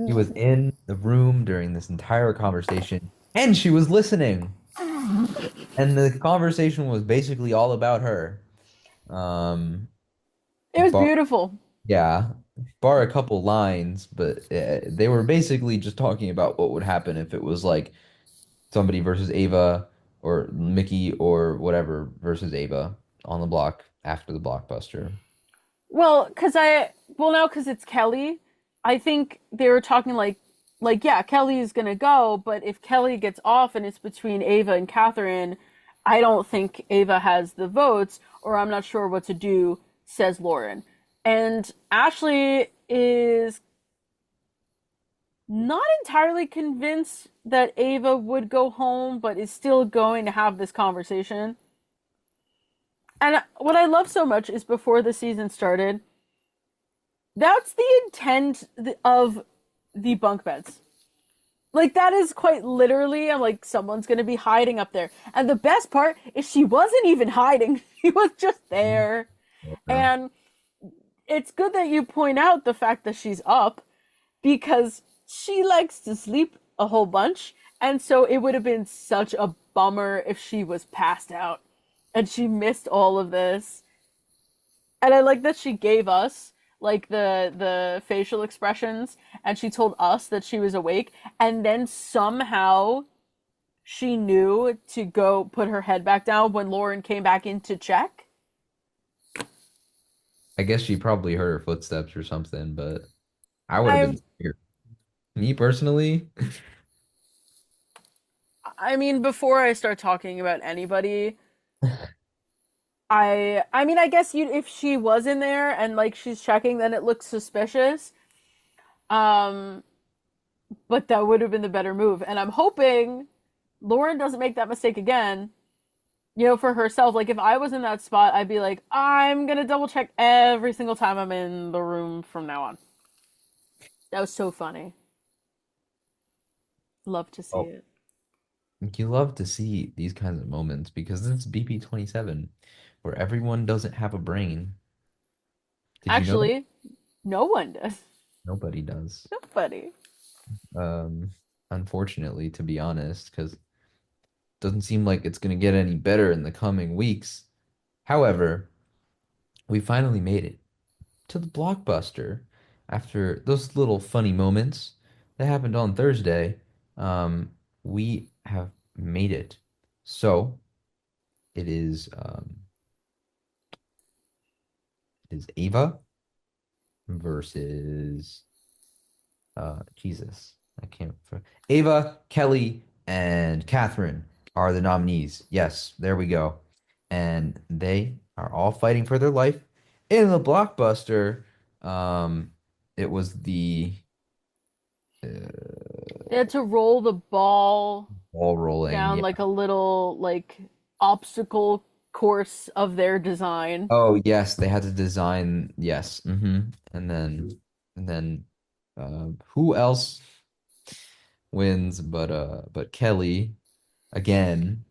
She was in the room during this entire conversation and she was listening. And the conversation was basically all about her. Um, It was bar, beautiful. yeah, bar a couple lines, but they were basically just talking about what would happen if it was like somebody versus Ava or Mickey or whatever versus Ava on the block after the blockbuster. Well, now because it's Kelly, I think they were talking yeah, Kelly is gonna go, but if Kelly gets off and it's between Ava and Katherine, I don't think Ava has the votes, or I'm not sure what to do, says Lauren. And Ashley is not entirely convinced that Ava would go home, but is still going to have this conversation. And what I love so much is before the season started, that's the intent of the bunk beds. Like that is quite literally, I'm like, someone's gonna be hiding up there. And the best part is she wasn't even hiding. She was just there. Yeah. And it's good that you point out the fact that she's up because she likes to sleep a whole bunch. And so it would have been such a bummer if she was passed out and she missed all of this. And I like that she gave us like the facial expressions and she told us that she was awake and then somehow she knew to go put her head back down when Lauren came back in to check. I guess she probably heard her footsteps or something, but I would have been I scared. Me personally, I mean before I start talking about anybody, I mean I guess you if she was in there and like she's checking then it looks suspicious. Um but that would have been the better move and I'm hoping Lauren doesn't make that mistake again, for herself. Like if I was in that spot, I'd be like, I'm gonna double check every single time I'm in the room from now on. That was so funny. Love to see oh, it. you love to see these kinds of moments because this is BP27, where everyone doesn't have a brain. Did you know that? Actually, no one does. Nobody does. Nobody. Um, Unfortunately, to be honest, because it doesn't seem like it's going to get any better in the coming weeks. However, we finally made it to the blockbuster after those little funny moments that happened on Thursday. Um, we have made it. So it is Ava versus Jesus. I can't. Ava, Kelly, and Katherine are the nominees. Yes, there we go. And they are all fighting for their life. In the blockbuster, um, it was the They had to roll the ball ball rolling. down Yeah. like a little like obstacle course of their design. Oh, yes, they had to design. Yes. And then who else wins but Kelly again.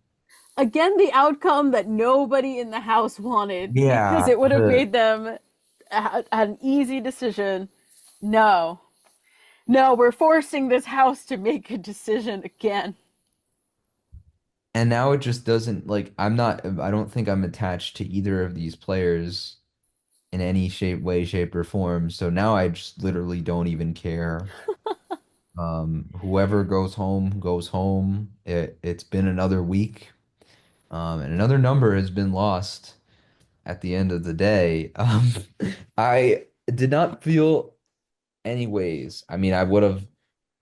Again, the outcome that nobody in the house wanted because Yeah, it would have made them an easy decision. No, no, we're forcing this house to make a decision again. and now it just doesn't like I don't think I'm attached to either of these players in any shape, way, shape, or form. So now I just literally don't even care. Whoever goes home goes home. It's been another week, and another number has been lost at the end of the day. I did not feel anyways. I mean, I would have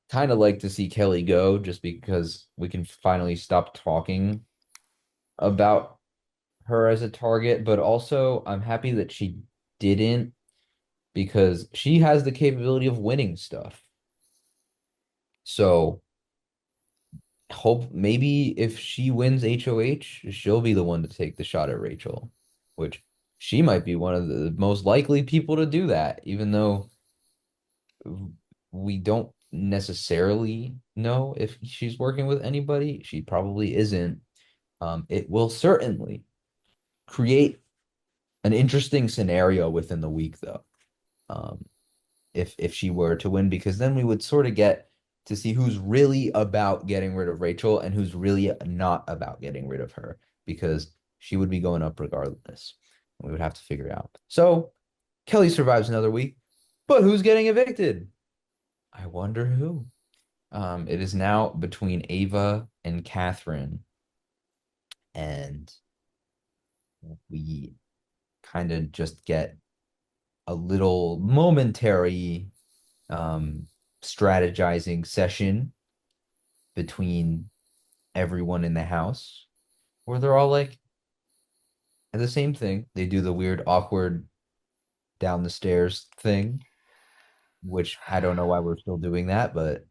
kind of liked to see Kelly go just because we can finally stop talking about her as a target, but also I'm happy that she didn't because she has the capability of winning stuff. So hope maybe if she wins HOH, she'll be the one to take the shot at Rachel, which she might be one of the most likely people to do that, even though we don't necessarily know if she's working with anybody. She probably isn't. It will certainly create an interesting scenario within the week, though. Um, if she were to win, because then we would sort of get to see who's really about getting rid of Rachel and who's really not about getting rid of her because she would be going up regardless. We would have to figure it out. So Kelly survives another week, but who's getting evicted? I wonder who. It is now between Ava and Katherine, and we kind of just get a little momentary um, strategizing session between everyone in the house where they're all like the same thing. They do the weird, awkward down the stairs thing, which I don't know why we're still doing that, but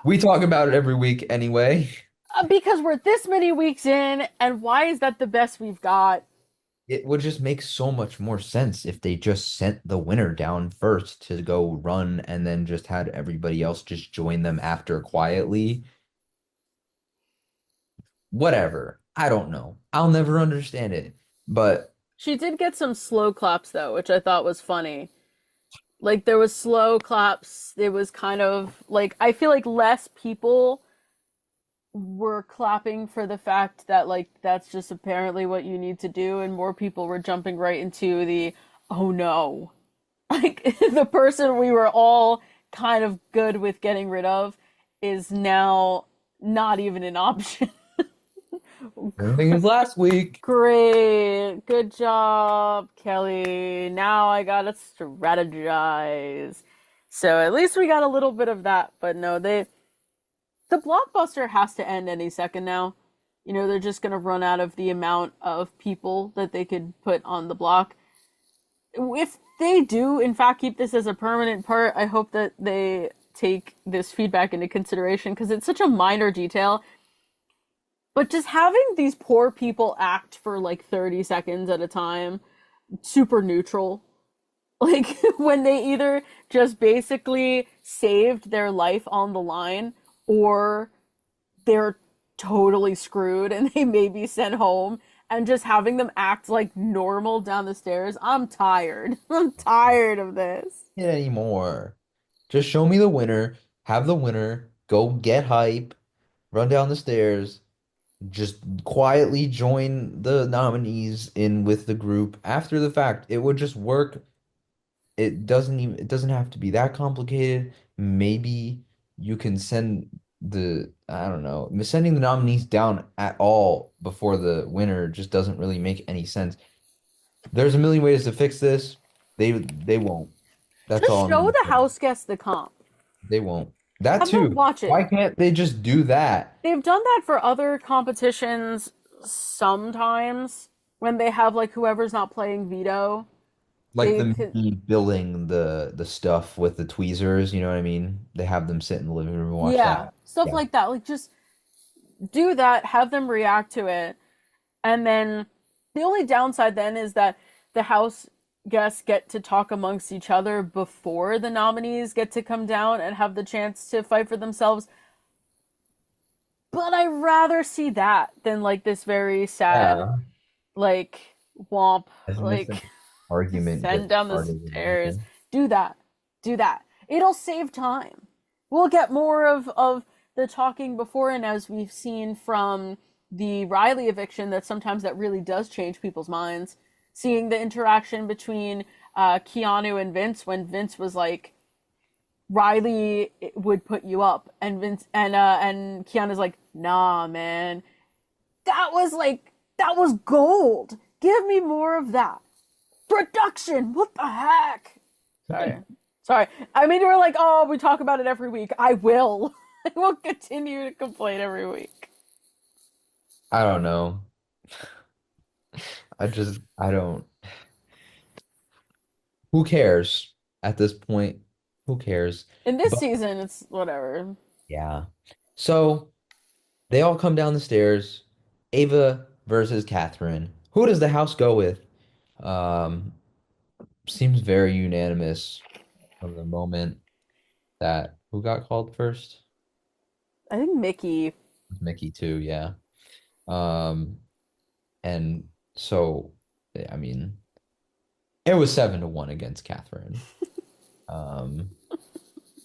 we talk about it every week anyway. Because we're this many weeks in, and why is that the best we've got? It would just make so much more sense if they just sent the winner down first to go run and then just had everybody else just join them after quietly. Whatever. I don't know. I'll never understand it. But She did get some slow claps though, which I thought was funny. Like there was slow claps. It was kind of like I feel like less people were clapping for the fact that like that's just apparently what you need to do, and more people were jumping right into the oh no. Like the person we were all kind of good with getting rid of is now not even an option. everything is last week. Great. Good job, Kelly. Now I gotta strategize. So at least we got a little bit of that, but no, the blockbuster has to end any second now. You know, they're just gonna run out of the amount of people that they could put on the block. If they do, in fact, keep this as a permanent part, I hope that they take this feedback into consideration because it's such a minor detail. But just having these poor people act for like 30 seconds at a time, super neutral. Like when they either just basically saved their life on the line or they're totally screwed and they may be sent home and just having them act like normal down the stairs. I'm tired. I'm tired of this. It anymore. Just show me the winner, have the winner, go get hype, run down the stairs, just quietly join the nominees in with the group after the fact. It would just work. It doesn't have to be that complicated. Maybe you can send the I don't know, sending the nominees down at all before the winner just doesn't really make any sense. There's a million ways to fix this. They won't. That's Just all I'm show gonna the say. house guests the comp. They won't. That Have them too. watch Why it. can't they just do that? They've done that for other competitions sometimes when they have like whoever's not playing veto. Like They the could, me building the stuff with the tweezers, you know what I mean? They have them sit in the living room and watch yeah, that. stuff Yeah. like that. Like just do that, have them react to it, and then the only downside then is that the house guests get to talk amongst each other before the nominees get to come down and have the chance to fight for themselves. But I rather see that than like this very sad Yeah. like womp Isn't this like an argument descend gets down the started and stairs. everything? Do that. Do that. It'll save time. We'll get more of the talking before, and as we've seen from the Riley eviction, that sometimes that really does change people's minds. Seeing the interaction between Keanu and Vince when Vince was like, Riley would put you up, and Vince and Keanu's like, nah, man. That was like that was gold. Give me more of that. Production. What the heck? Sorry. Sorry. I mean, we're like, oh, we talk about it every week. I will. I will continue to complain every week. I don't know. I don't. Who cares at this point? Who cares? In this But season, it's whatever. yeah. So they all come down the stairs. Ava versus Catherine. Who does the house go with? Um, Seems very unanimous from the moment that who got called first? I think Mickey. Mickey too, yeah. Um, and so I mean, it was 7-1 against Catherine. Um,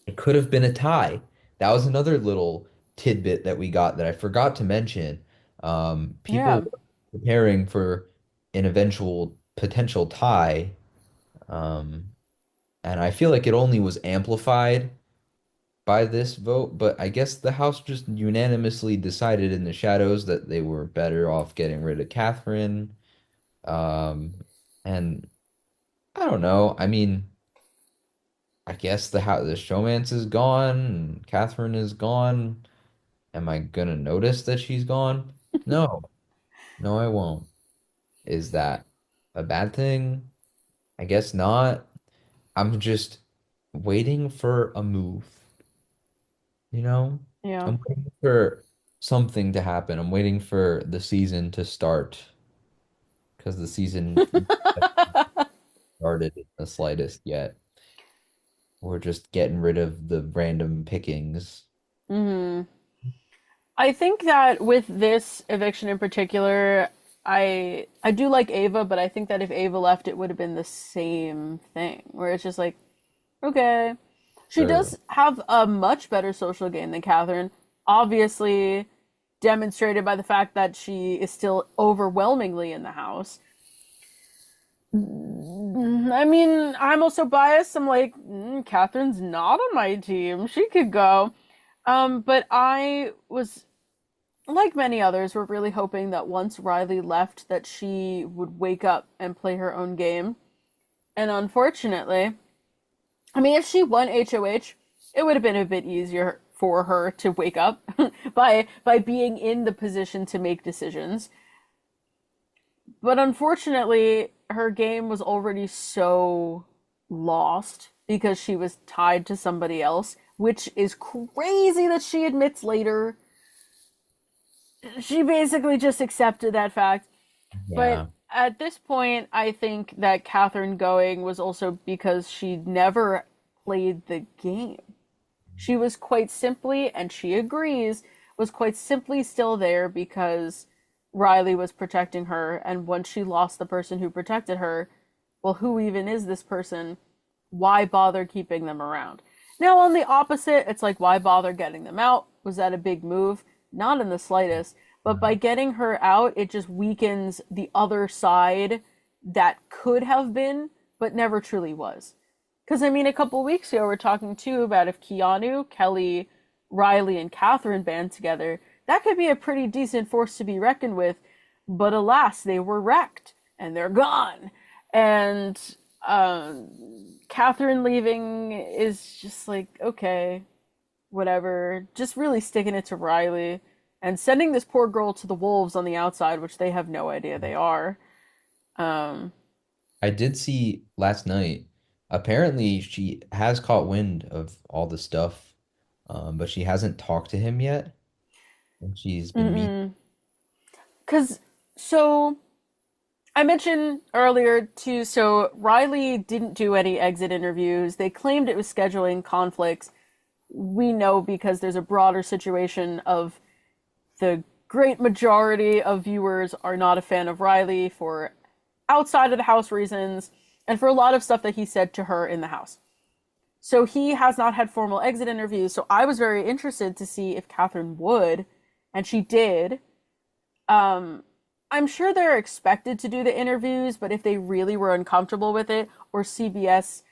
it could have been a tie. that was another little tidbit that we got that I forgot to mention. People Yeah. were preparing for an eventual potential tie, um, and I feel like it only was amplified by this vote, but I guess the House just unanimously decided in the shadows that they were better off getting rid of Catherine. Um, and I don't know. I mean, I guess the showmance is gone, and Catherine is gone. Am I gonna notice that she's gone? No, no, I won't. Is that a bad thing? I guess not. I'm just waiting for a move, you know? Yeah. I'm waiting for something to happen. I'm waiting for the season to start because the season hasn't started in the slightest yet. We're just getting rid of the random pickings. hmm I think that with this eviction in particular, I do like Ava, but I think that if Ava left, it would have been the same thing, where it's just like, okay. She Sure. does have a much better social game than Catherine, obviously demonstrated by the fact that she is still overwhelmingly in the house. I mean, I'm also biased. I'm like, Catherine's not on my team. She could go. But I was, like many others, were really hoping that once Riley left, that she would wake up and play her own game. And unfortunately, I mean, if she won HOH, it would have been a bit easier for her to wake up by being in the position to make decisions. But unfortunately, her game was already so lost because she was tied to somebody else, which is crazy that she admits later. She basically just accepted that fact. But Yeah. at this point, I think that Catherine going was also because she never played the game. She was quite simply, and she agrees, was quite simply still there because Riley was protecting her, and once she lost the person who protected her, well, who even is this person? Why bother keeping them around? Now, on the opposite, it's like, why bother getting them out? Was that a big move? Not in the slightest. But by getting her out, it just weakens the other side that could have been, but never truly was. Because, I mean, a couple weeks ago, we are talking too about if Keanu, Kelly, Riley, and Catherine band together, that could be a pretty decent force to be reckoned with. But alas, they were wrecked and they're gone. And Catherine leaving is just like, okay, whatever. Just really sticking it to Riley and sending this poor girl to the wolves on the outside, which they have no idea they are. Um, I did see last night. Apparently, she has caught wind of all the stuff, but she hasn't talked to him yet. And she's been meet. mm-mm. Cause so I mentioned earlier too, so Riley didn't do any exit interviews. They claimed it was scheduling conflicts. We know because there's a broader situation of the great majority of viewers are not a fan of Riley for outside of the house reasons and for a lot of stuff that he said to her in the house. So he has not had formal exit interviews. So I was very interested to see if Catherine would, and she did. Um, I'm sure they're expected to do the interviews, but if they really were uncomfortable with it, or CBS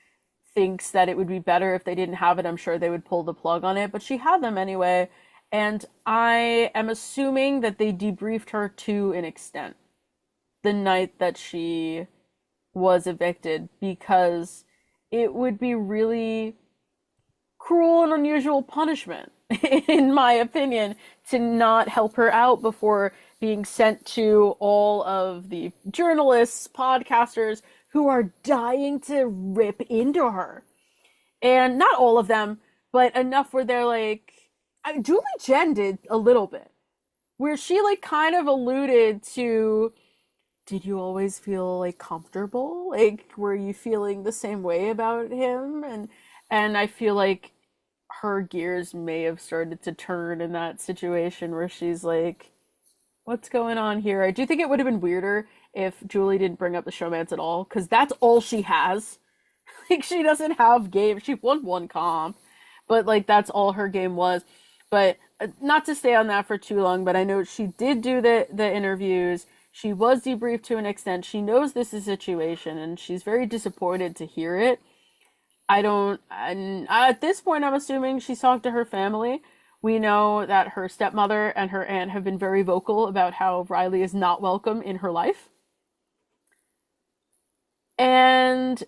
thinks that it would be better if they didn't have it, I'm sure they would pull the plug on it. But she had them anyway, and I am assuming that they debriefed her to an extent the night that she was evicted because it would be really cruel and unusual punishment, in my opinion, to not help her out before being sent to all of the journalists, podcasters who are dying to rip into her. And not all of them, but enough where they're like, Julie Jen did a little bit, where she like kind of alluded to, did you always feel like comfortable? Like, were you feeling the same way about him? And I feel like her gears may have started to turn in that situation where she's like, what's going on here? I do think it would have been weirder if Julie didn't bring up the showmance at all, because that's all she has. Like, she doesn't have games. She won one comp, but like that's all her game was. But not to stay on that for too long, but I know she did do the interviews. She was debriefed to an extent. She knows this is a situation, and she's very disappointed to hear it. I don't. And at this point, I'm assuming she's talked to her family. We know that her stepmother and her aunt have been very vocal about how Riley is not welcome in her life. And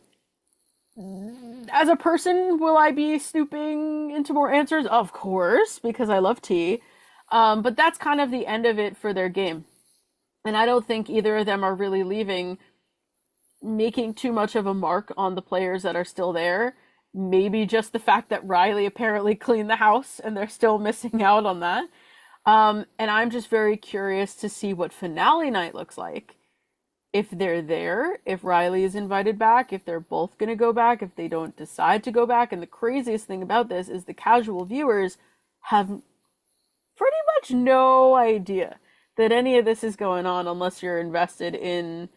as a person, will I be snooping into more answers? Of course, because I love tea. But that's kind of the end of it for their game. And I don't think either of them are really leaving, making too much of a mark on the players that are still there. Maybe just the fact that Riley apparently cleaned the house and they're still missing out on that. And I'm just very curious to see what finale night looks like. If they're there, if Riley is invited back, if they're both going to go back, if they don't decide to go back. And the craziest thing about this is the casual viewers have pretty much no idea that any of this is going on unless you're invested in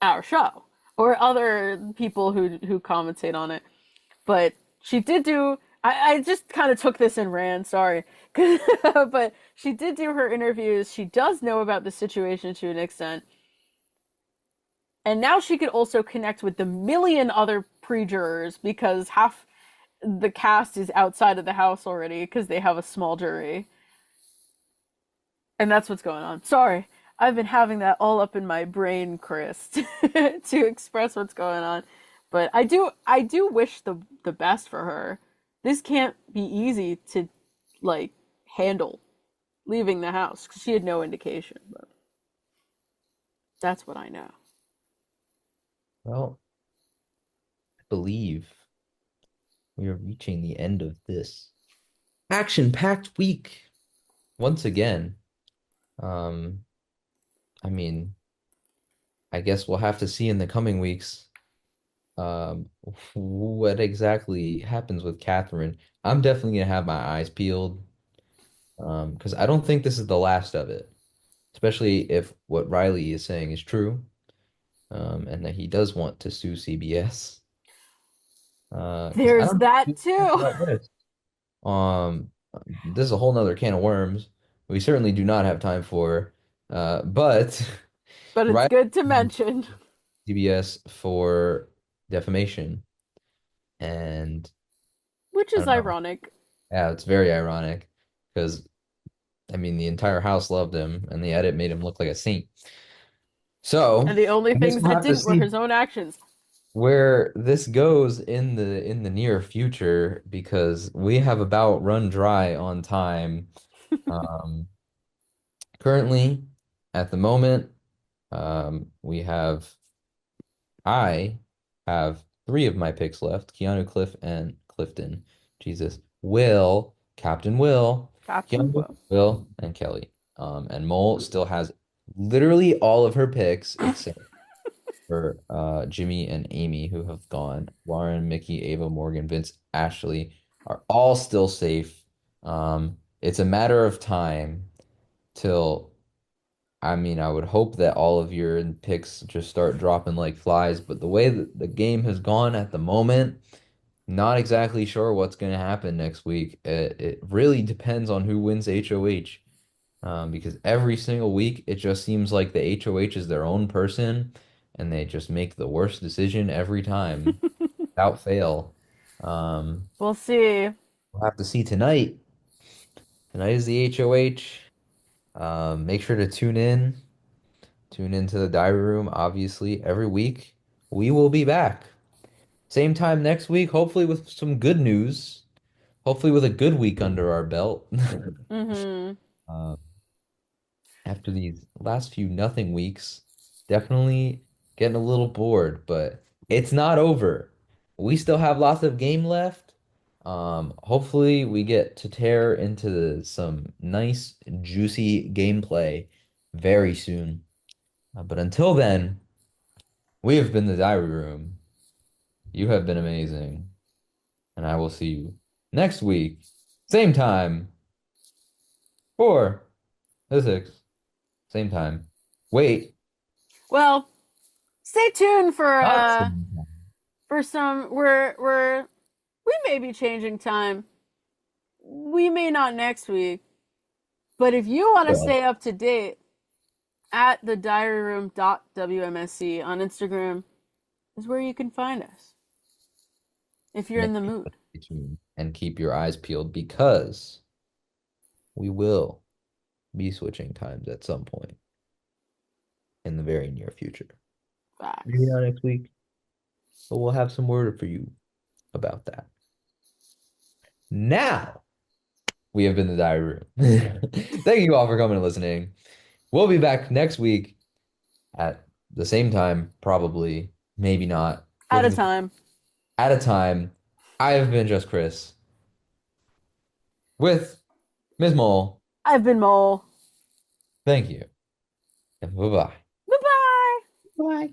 our show or other people who commentate on it. But she did do. I just kind of took this and ran. Sorry, but she did do her interviews. She does know about the situation to an extent, and now she could also connect with the million other pre-jurors because half the cast is outside of the house already because they have a small jury, and that's what's going on. Sorry, I've been having that all up in my brain, Chris, to express what's going on. But I do wish the best for her. This can't be easy to like handle leaving the house because she had no indication. But that's what I know. Well, I believe we are reaching the end of this action-packed week once again. Um, I mean, I guess we'll have to see in the coming weeks um what exactly happens with Katherine. I'm definitely gonna have my eyes peeled because I don't think this is the last of it, especially if what Riley is saying is true, and that he does want to sue CBS. Because I There's don't that know too. about this. Um, this is a whole nother can of worms we certainly do not have time for. But But it's Riley good to sued mention. CBS for defamation, and Which I is don't know. ironic. Yeah, it's very ironic because I mean the entire house loved him, and the edit made him look like a saint. So And the only I guess things we'll that have to didn't were see his own actions. where this goes in the near future because we have about run dry on time. Um, Currently, at the moment, we have I have three of my picks left: Keanu, Cliff, and Clifton. Jesus, Will, Captain Will, Captain Keanu, Will. Will, and Kelly. And Mole still has literally all of her picks except for Jimmy and Amy, who have gone. Lauren, Mickey, Ava, Morgan, Vince, Ashley are all still safe. It's a matter of time till, I mean, I would hope that all of your picks just start dropping like flies, but the way that the game has gone at the moment, not exactly sure what's going to happen next week. It really depends on who wins HOH. Because every single week it just seems like the HOH is their own person and they just make the worst decision every time without fail. Um, We'll see. we'll have to see tonight. Tonight is the HOH. Make sure to tune in. Tune into the Diary Room, obviously, every week. We will be back. Same time next week, hopefully with some good news. Hopefully with a good week under our belt. Mm-hmm. Uh, After these last few nothing weeks, definitely getting a little bored, but it's not over. We still have lots of game left. Hopefully we get to tear into some nice, juicy gameplay very soon. But until then, we have been the Diary Room. You have been amazing, and I will see you next week, same time, 4 to 6, same time. Wait, Well, stay tuned not same time. for some. We're We may be changing time. We may not next week. But if you want to Well, stay up to date, at the diaryroom.wmsc on Instagram is where you can find us if you're in make the sure mood. to stay tuned and keep your eyes peeled because we will be switching times at some point in the very near future. Maybe Facts. not next week, but we'll have some word for you about that. Now, we have been the Diary Room. Thank you all for coming and listening. We'll be back next week at the same time, probably, maybe not, At a with time. at a time. I have been just Chris with Ms. Mole. I've been Mole. Thank you, and bye-bye. Bye bye. Bye.